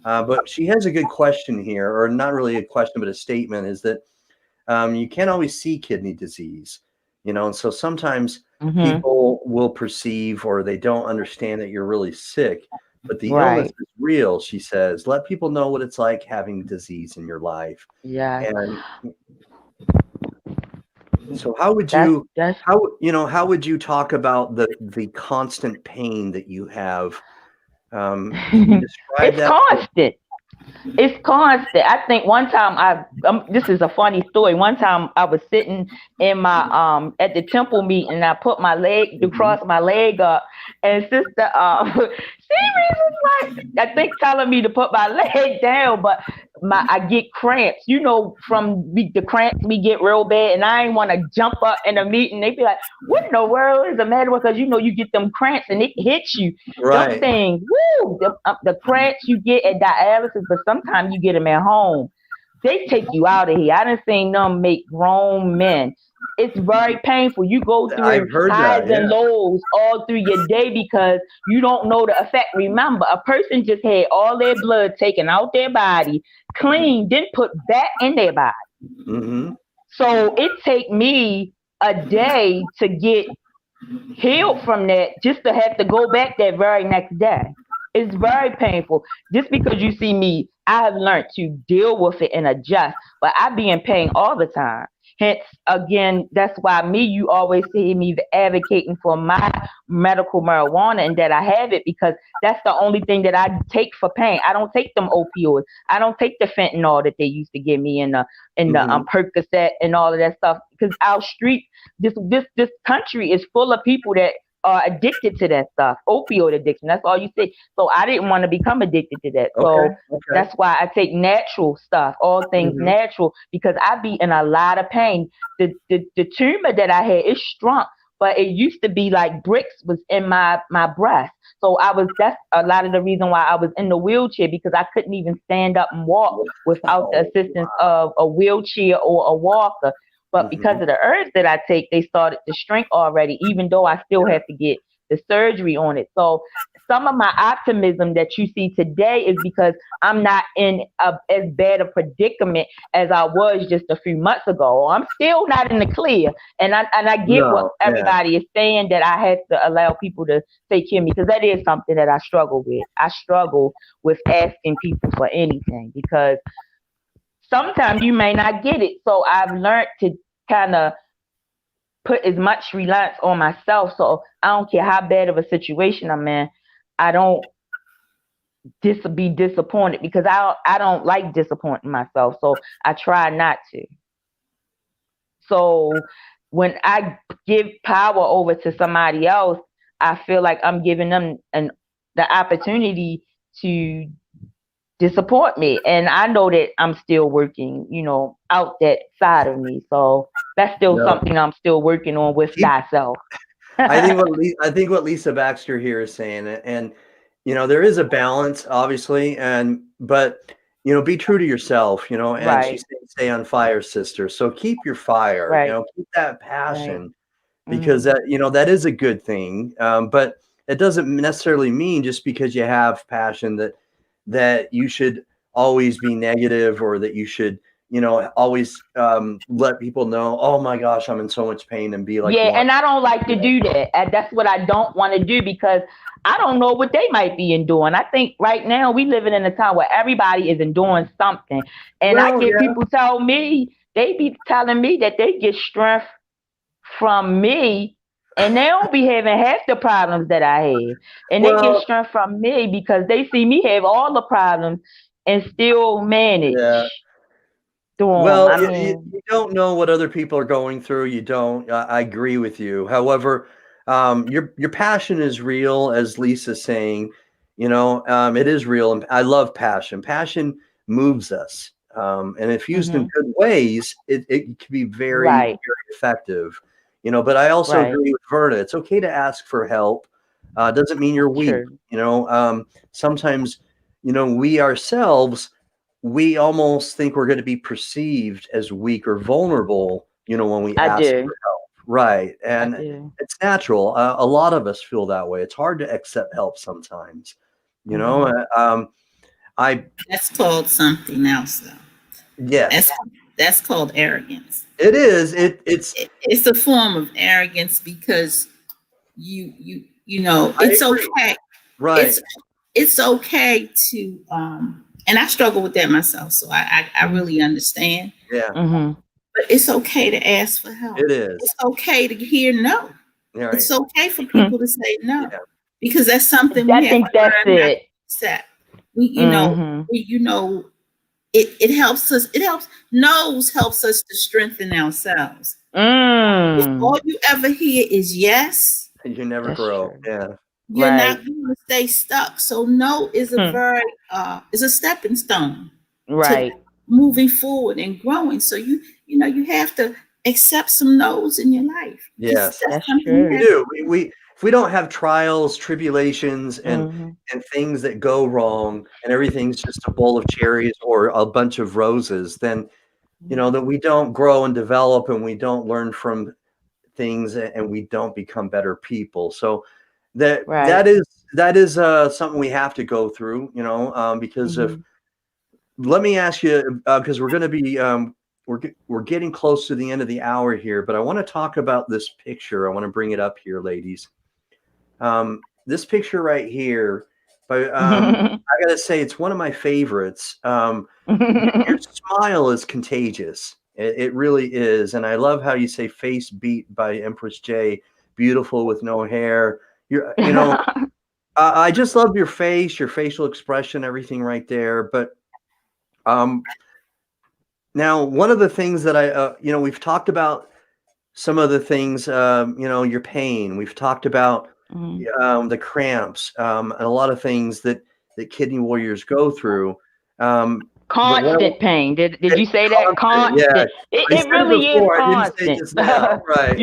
But she has a good question here, or not really a question, but a statement, is that you can't always see kidney disease, and so sometimes people will perceive or they don't understand that you're really sick. But the illness is real, she says. Let people know what it's like having disease in your life. Yeah. And so how would you talk about the constant pain that you have? Can you describe It's that? constant. It's constant. I think one time this is a funny story. One time I was sitting in my at the temple meeting and I put my leg to cross my leg up, and sister she was like, I think telling me to put my leg down, but I get cramps. From the cramps we get real bad, and I ain't want to jump up in a meeting. They be like, "What in the world is the matter?" Because you get them cramps and it hits you. Right. Them things, woo, the cramps you get at dialysis, but sometimes you get them at home. They take you out of here. I done seen them make grown men. It's very painful. You go through highs and lows all through your day because you don't know the effect. Remember, a person just had all their blood taken out their body, clean, then put back in their body. So it take me a day to get healed from that, just to have to go back that very next day. It's very painful. Just because you see me, I have learned to deal with it and adjust, but I be in pain all the time. Hence, again, that's why you always see me advocating for my medical marijuana and that I have it, because that's the only thing that I take for pain. I don't take them opioids. I don't take the fentanyl that they used to give me in the Percocet and all of that stuff. Because our street, this country is full of people that are addicted to that stuff, opioid addiction. That's all you see. So I didn't want to become addicted to that. So that's why I take natural stuff, all things natural, because I be in a lot of pain. The tumor that I had is shrunk, but it used to be like bricks was in my breast. So that's a lot of the reason why I was in the wheelchair, because I couldn't even stand up and walk without the assistance of a wheelchair or a walker. But because of the herbs that I take, they started to shrink already, even though I still have to get the surgery on it. So some of my optimism that you see today is because I'm not in as bad a predicament as I was just a few months ago. I'm still not in the clear. And I get what everybody is saying, that I have to allow people to take care of me, because that is something that I struggle with. I struggle with asking people for anything, because sometimes you may not get it. So I've learned to kind of put as much reliance on myself. So I don't care how bad of a situation I'm in, I don't be disappointed, because I don't like disappointing myself. So I try not to. So when I give power over to somebody else, I feel like I'm giving them the opportunity to disappoint me. And I know that I'm still working, out that side of me. So that's still something I'm still working on with thyself. I think what Lisa Baxter here is saying, and there is a balance, obviously, but be true to yourself, and she's saying stay on fire, sister. So keep your fire, keep that passion, because that is a good thing. But it doesn't necessarily mean just because you have passion that you should always be negative, or that you should always let people know, oh my gosh, I'm in so much pain, and be like, and I don't like to do that. And that's what I don't want to do, because I don't know what they might be enduring. I think right now we living in a time where everybody is enduring something. And I get people tell me, they be telling me that they get strength from me, and they don't be having half the problems that I have. And they get strength from me because they see me have all the problems and still manage. Well, you don't know what other people are going through. You don't. I agree with you. However, your passion is real, as Lisa's saying. It is real, and I love passion. Passion moves us, and if used in good ways, it can be very, very effective. But I also agree with Verna. It's okay to ask for help. Doesn't mean you're weak. Sometimes, we ourselves, we almost think we're going to be perceived as weak or vulnerable, when we ask for help. Right. And it's natural. A lot of us feel that way. It's hard to accept help sometimes, that's called something else, though. Yes. That's called arrogance. It is. It's a form of arrogance, because it's okay. Right. It's okay to and I struggle with that myself, so I really understand. Yeah. But it's okay to ask for help. It is. It's okay to hear no. Right. It's okay for people to say no, because that's something we I have think to learn that's how to it. accept. It helps us. No's helps us to strengthen ourselves. If all you ever hear is yes, you never grow. True. Yeah. You're not going to stay stuck. So no is a is a stepping stone to moving forward and growing. So you have to accept some no's in your life. Yes, that's true. We do. If we don't have trials, tribulations, and things that go wrong, and everything's just a bowl of cherries or a bunch of roses, then that we don't grow and develop, and we don't learn from things, and we don't become better people. So that is something we have to go through, because let me ask you, because we're going to be we're getting close to the end of the hour here, but I want to talk about this picture. I want to bring it up here, ladies. This picture right here, but I gotta say it's one of my favorites. Your smile is contagious, It really is. And I love how you say Face Beat by Empress J, beautiful with no hair. You know, I just love your face, your facial expression, everything right there. But now one of the things that we've talked about some of the things, your pain. We've talked about the cramps, and a lot of things that kidney warriors go through. Constant pain. Did you say that? Constant. Yeah, It really is before, I didn't say constant. just now. Right.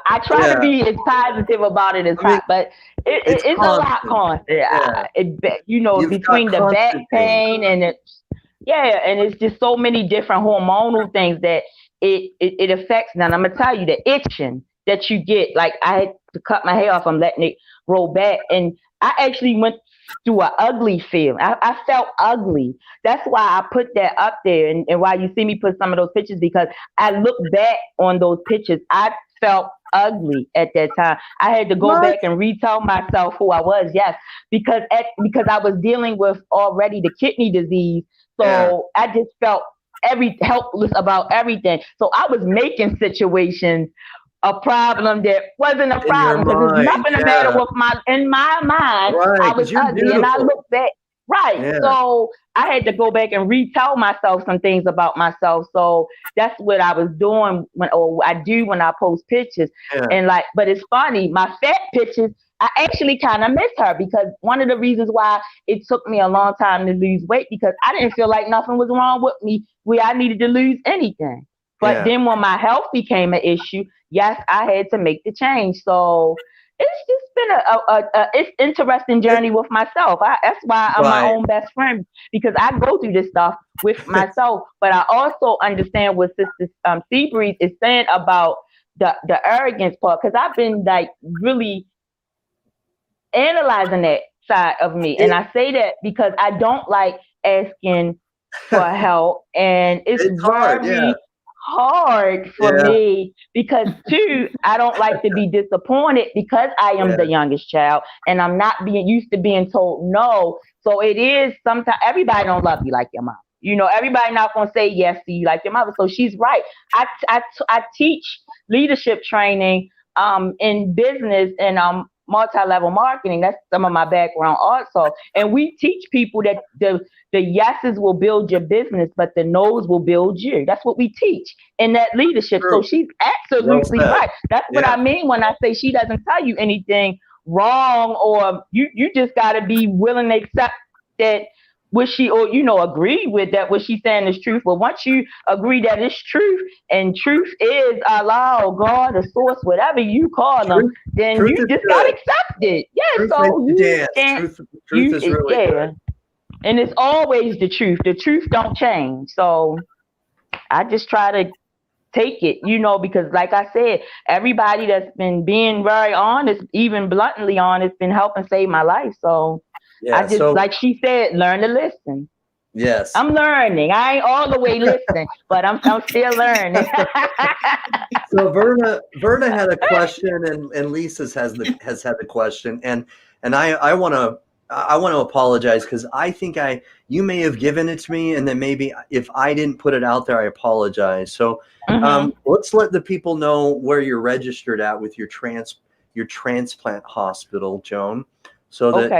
I try to be as positive about it as possible, but it's a lot constant. Yeah. Between the back pain and it's just so many different hormonal things that it affects. Now I'm gonna tell you, the itching that you get. Like, I had to cut my hair off. I'm letting it grow back, and I actually went through an ugly feeling. I felt ugly. That's why I put that up there, and why you see me put some of those pictures, because I look back on those pictures. I felt ugly at that time. I had to go back and retell myself who I was. Yes, because I was dealing with already the kidney disease, so I just felt helpless about everything. So I was making situations a problem that wasn't a problem, because there's nothing the matter with in my mind. I was ugly, and I look back. Right. Yeah. So I had to go back and retell myself some things about myself. So that's what I was doing when I post pictures. Yeah. But it's funny, my fat pictures, I actually kind of miss her, because one of the reasons why it took me a long time to lose weight, because I didn't feel like nothing was wrong with me where I needed to lose anything. But then when my health became an issue, yes, I had to make the change. So it's just been it's interesting journey with myself. That's why I'm my own best friend, because I go through this stuff with myself. But I also understand what Sister Seabreeze is saying about the arrogance part, because I've been really analyzing that side of me. And I say that because I don't like asking for help, and it's very hard for me, because I don't like to be disappointed, because I am the youngest child, and I'm not used to being told no. So it is sometimes everybody don't love you like your mom. Everybody not gonna say yes to you like your mother. So she's right. I teach leadership training in business and multi-level marketing. That's some of my background also. And we teach people that the yeses will build your business, but the no's will build you. That's what we teach in that leadership. True. So she's absolutely right. That's what I mean when I say she doesn't tell you anything wrong, or you just got to be willing to accept that what she, or agree with that what she's saying is truth. But once you agree that it's truth, and truth is Allah or God, the source, whatever you call them, then truth you just gotta accept it. Yeah, truth so you can't. Truth is really good. And it's always the truth. The truth don't change. So I just try to take it, because like I said, everybody that's been being very honest, even bluntly honest, been helping save my life. So I just, like she said, learn to listen. Yes. I'm learning. I ain't all the way listening, but I'm still learning. So Verna had a question, and Lisa's has had a question, and I want to apologize, because I think you may have given it to me, and then maybe if I didn't put it out there, I apologize. So let's let the people know where you're registered at with your transplant hospital, Joan. So that,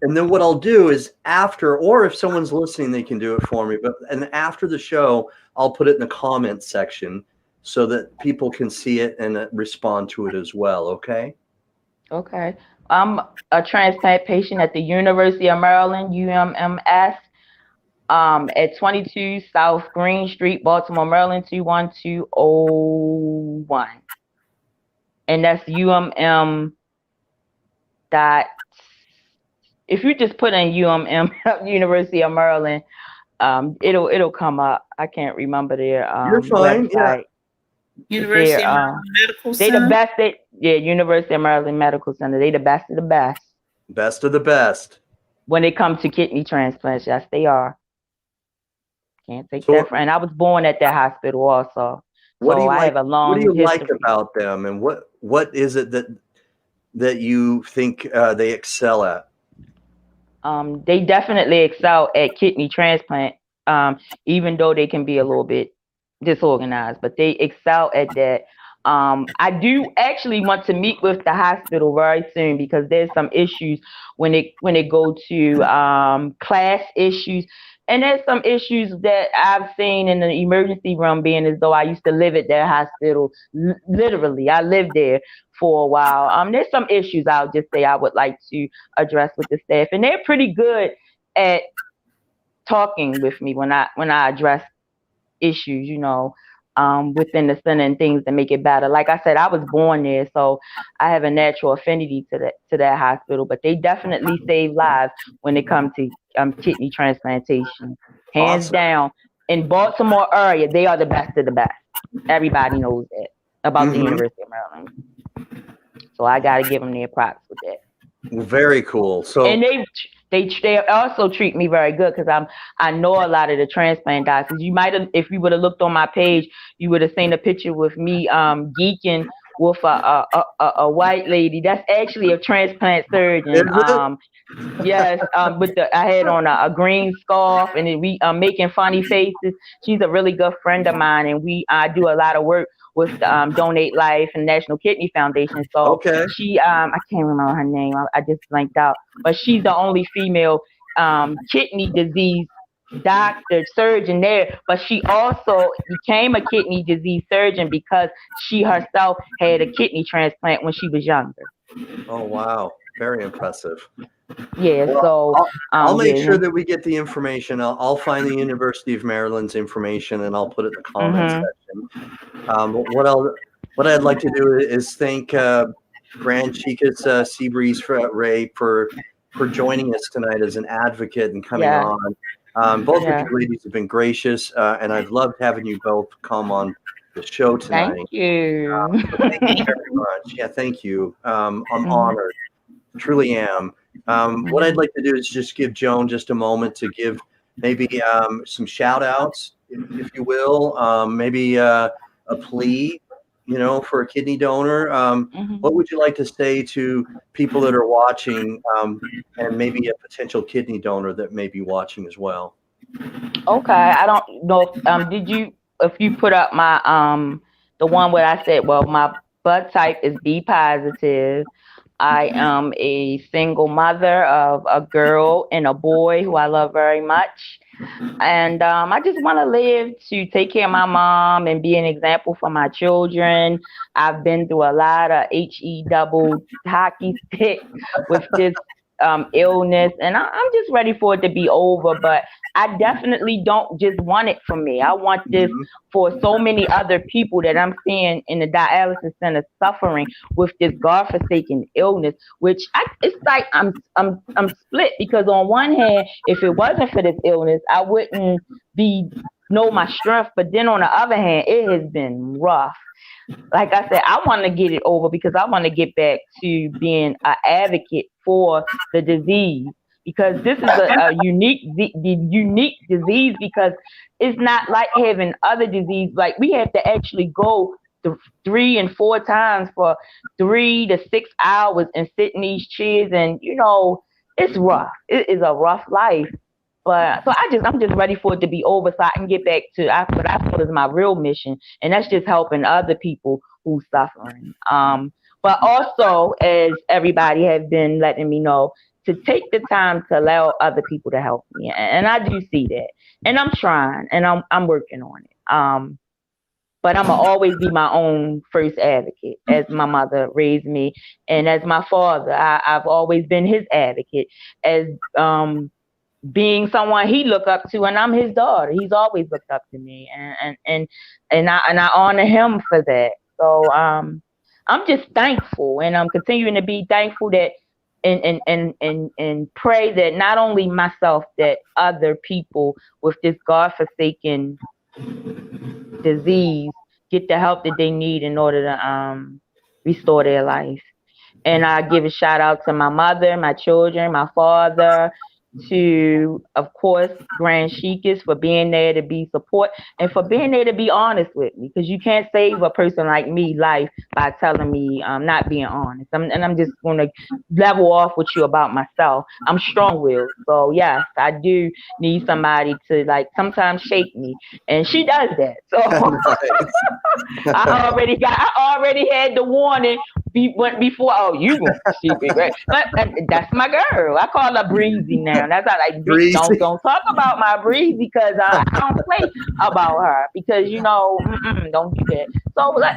and then what I'll do is after, or if someone's listening, they can do it for me. And after the show, I'll put it in the comments section so that people can see it and respond to it as well. Okay. Okay. I'm a transplant patient at the University of Maryland, UMMS, at 22 South Green Street, Baltimore, Maryland, 21201. And that's UMM. If you just put in UMM, University of Maryland, it'll come up. I can't remember their You're fine. website. Yeah. University of Maryland Medical Center. They the best. University of Maryland Medical Center. They the best of the best. Best of the best. When it comes to kidney transplants, yes, they are. Can't take that for. And I was born at that hospital also. What do you I like? have a long What do you history. like about them, and what is it that you think they excel at? They definitely excel at kidney transplant. even though they can be a little bit disorganized, but they excel at that. I do actually want to meet with the hospital very soon because there's some issues when it go to class issues. And there's some issues that I've seen in the emergency room, being as though I used to live at that hospital. Literally, I lived there for a while. There's some issues I'll just say I would like to address with the staff, and they're pretty good at talking with me when I address issues, within the center and things to make it better. Like I said, I was born there, so I have a natural affinity to that hospital. But they definitely save lives when it comes to kidney transplantation, hands down. In Baltimore area, they are the best of the best. Everybody knows that about the University of Maryland. So I got to give them their props with that. Very cool. So and they also treat me very good because I know a lot of the transplant doctors. You might have, if you would have looked on my page, you would have seen a picture with me geeking with a white lady. That's actually a transplant surgeon. Yes, I had on a green scarf, and we making funny faces. She's a really good friend of mine, and I do a lot of work with Donate Life and National Kidney Foundation. So she, I can't remember her name. I just blanked out. But she's the only female kidney disease doctor surgeon there. But she also became a kidney disease surgeon because she herself had a kidney transplant when she was younger. Oh wow, very impressive. Yeah, well, so I'll make sure that we get the information. I'll find the University of Maryland's information and I'll put it in the comments section. What I'd like to do is thank Grand Chica's Seabreeze Ray for joining us tonight as an advocate and coming on. Both of you ladies have been gracious, and I've loved having you both come on the show tonight. Thank you. Thank you very much. Yeah, thank you. I'm honored. Truly am. What I'd like to do is just give Joan just a moment to give maybe some shout outs, if you will, maybe a plea, for a kidney donor. What would you like to say to people that are watching and maybe a potential kidney donor that may be watching as well? Okay. I don't know if you put up my the one where I said, well, my blood type is B positive. I am a single mother of a girl and a boy who I love very much. And I just want to live to take care of my mom and be an example for my children. I've been through a lot of HE double hockey stick with this illness, and I'm just ready for it to be over. But I definitely don't just want it for me. I want this for so many other people that I'm seeing in the dialysis center suffering with this godforsaken illness, which it's like I'm split, because on one hand, if it wasn't for this illness, I wouldn't know my strength. But then on the other hand, it has been rough. Like I said, I want to get it over because I want to get back to being an advocate for the disease, because this is a unique disease, because it's not like having other disease. Like, we have to actually go 3 and 4 times for 3 to 6 hours and sit in these chairs, and it's rough. It is a rough life. But so I'm just ready for it to be over so I can get back to what I feel is my real mission, and that's just helping other people who's suffering. But also, as everybody has been letting me know, to take the time to allow other people to help me, and I do see that, and I'm trying, and I'm working on it. But I'm gonna always be my own first advocate, as my mother raised me, and as my father, I've always been his advocate, as being someone he looked up to, and I'm his daughter. He's always looked up to me, and I honor him for that. So I'm just thankful, and I'm continuing to be thankful that and pray that not only myself, that other people with this godforsaken disease get the help that they need in order to restore their life. And I give a shout out to my mother, my children, my father, to, of course, Grand Sheikis for being there to be support and for being there to be honest with me, because you can't save a person like me life by telling me not being honest. I'm just going to level off with you about myself. I'm strong-willed, so yes, I do need somebody to like sometimes shake me, and she does that. So I already had the warning before. Oh, you going to see me, right? But that's my girl. I call her Breezy now. That's how like Breezy. don't talk about my Breezy because I don't play about her because don't do that. So like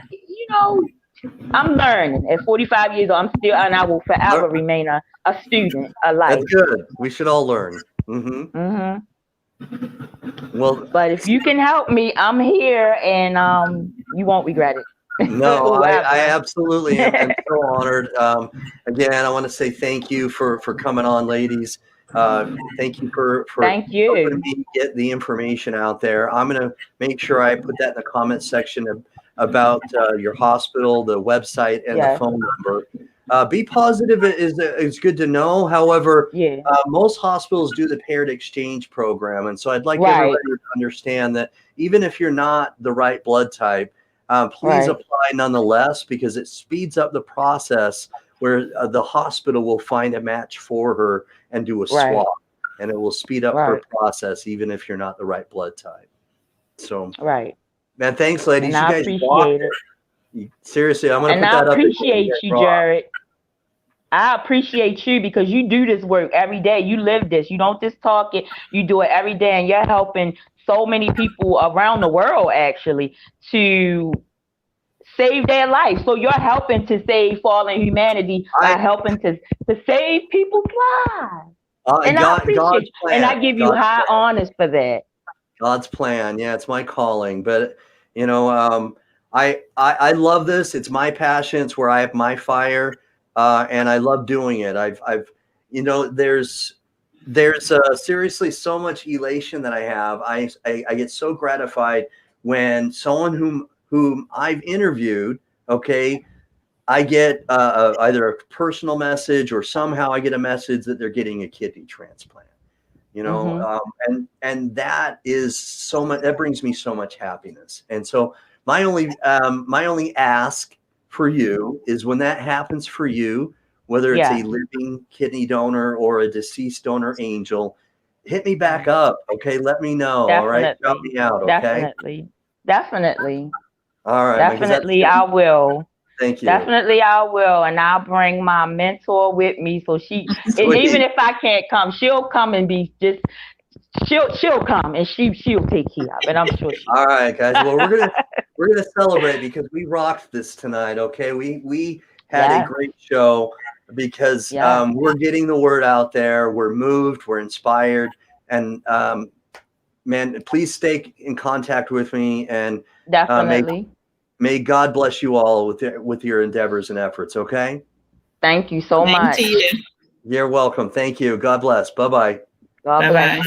I'm learning. At 45 years old, I'm still, and I will forever remain a student of life. That's good. We should all learn. Mm-hmm. Hmm. Well, But if you can help me, I'm here, and you won't regret it. no, I Whoever. absolutely am so honored. Again, I want to say thank you for coming on, ladies. Thank you for Thank helping you. me get the information out there. I'm going to make sure I put that in the comment section about your hospital, the website, and the Yes. phone number. Be positive is good to know. However, Yeah. most hospitals do the paired exchange program, and so I'd like Right. everybody to understand that even if you're not the right blood type, please Right. apply nonetheless, because it speeds up the process where the hospital will find a match for her and do a Right. swap, and it will speed up her Right. process even if you're not the right blood type. So, Right. man, thanks, And ladies. You I guys rocked appreciate it. it. Seriously, I'm going to And put I that up again. You appreciate guys you, rock. Jared. I appreciate you because you do this work every day. You live this. You don't just talk it. You do it every day, and you're helping so many people around the world actually to save their life. So you're helping to save fallen humanity by I helping to save people's lives. And I appreciate God's you. And plan. I give you God's high plan. honors for that. God's plan. Yeah, it's my calling. But you know, I love this. It's my passion. It's where I have my fire, and I love doing it. I've there's seriously so much elation that I have. I get so gratified when someone whom I've interviewed, okay, I get either a personal message or somehow I get a message that they're getting a kidney transplant. Hmm. And that is so much. That brings me so much happiness. And so my only ask for you is when that happens for you, whether it's a Yeah. living kidney donor or a deceased donor angel, hit me back Right. up. Okay, let me know. All right, shout Definitely. me out. Okay, Definitely. Definitely. all right, man. Because that's Definitely I will. thank you. Definitely I will. And I'll bring my mentor with me so and even Sweet. if I can't come, she'll come and be just she'll come and she'll take care of it. I'm sure she All will. right, guys. Well, we're gonna celebrate because we rocked this tonight. Okay, we had a Yes. great show because Yes. we're getting the word out there. We're moved. We're inspired, and man, please stay in contact with me, and uh, may Definitely. may God bless you all with your endeavors and efforts. Okay, Thank you so Same to much. you. you're welcome. Thank you. God bless. Bye bye. God Bye bless. bye.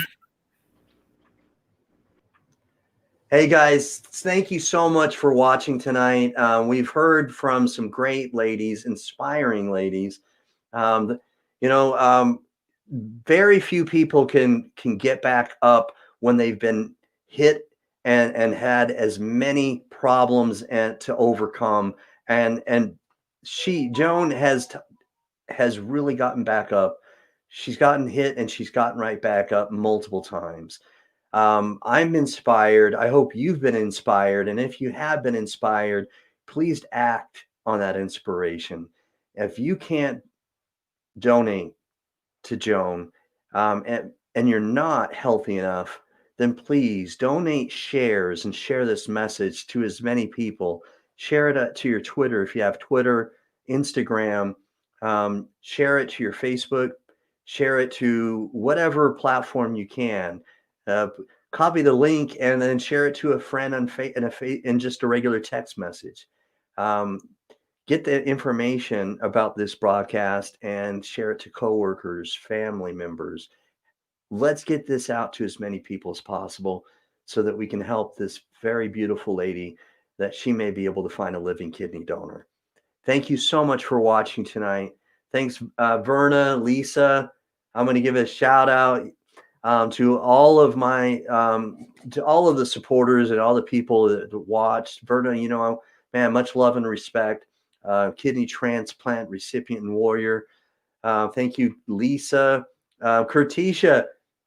Hey guys, thank you so much for watching tonight. We've heard from some great ladies, inspiring ladies. Um, you know, very few people can get back up when they've been hit and had as many problems and to overcome. And Joan has really gotten back up. She's gotten hit and she's gotten right back up multiple times. I'm inspired. I hope you've been inspired. And if you have been inspired, please act on that inspiration. If you can't donate to Joan, and you're not healthy enough, then please donate shares and share this message to as many people. Share it to your Twitter if you have Twitter, Instagram. Share it to your Facebook. Share it to whatever platform you can. Uh, Copy the link and then share it to a friend in just a regular text message. Um, get the information about this broadcast and share it to coworkers, family members. Let's get this out to as many people as possible so that we can help this very beautiful lady that she may be able to find a living kidney donor. Thank you so much for watching tonight. Thanks, Verna, Lisa. I'm going to give a shout out to all of my to all of the supporters and all the people that watched. Verna, you know, man, much love and respect. Kidney transplant recipient and warrior. Thank you, Lisa. Kurtisha,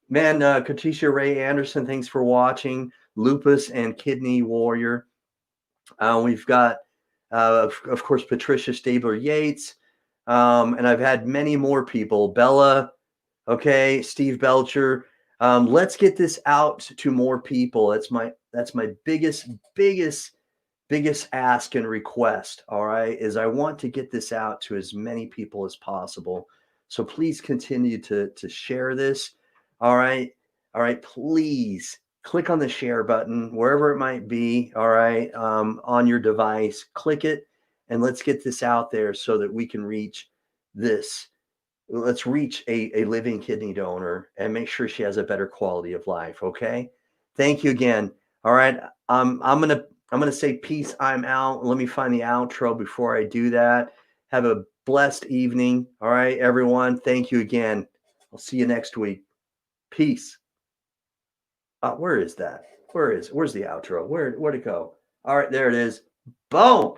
man, Kurtisha Ray Anderson, thanks for watching. Lupus and kidney warrior. We've got, of course, Patricia Stabler Yates. And I've had many more people. Bella, okay, Steve Belcher. Let's get this out to more people. That's my biggest ask and request. All right, is I want to get this out to as many people as possible. So please continue to share this. All right, please click on the share button wherever it might be. All right, on your device, click it, and let's get this out there so that we can reach this. Let's reach a living kidney donor and make sure she has a better quality of life. Okay. Thank you again. All right. I'm gonna say peace. I'm out. Let me find the outro before I do that. Have a blessed evening. All right, everyone. Thank you again. I'll see you next week. Peace. Where is that? Where's the outro? Where'd it go? All right, there it is. Boom.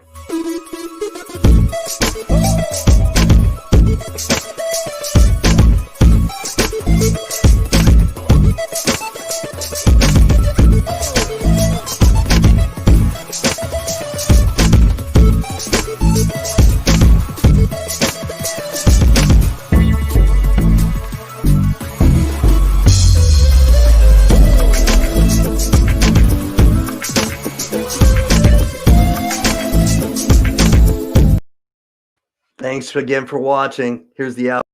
Thanks again for watching. Here's the out.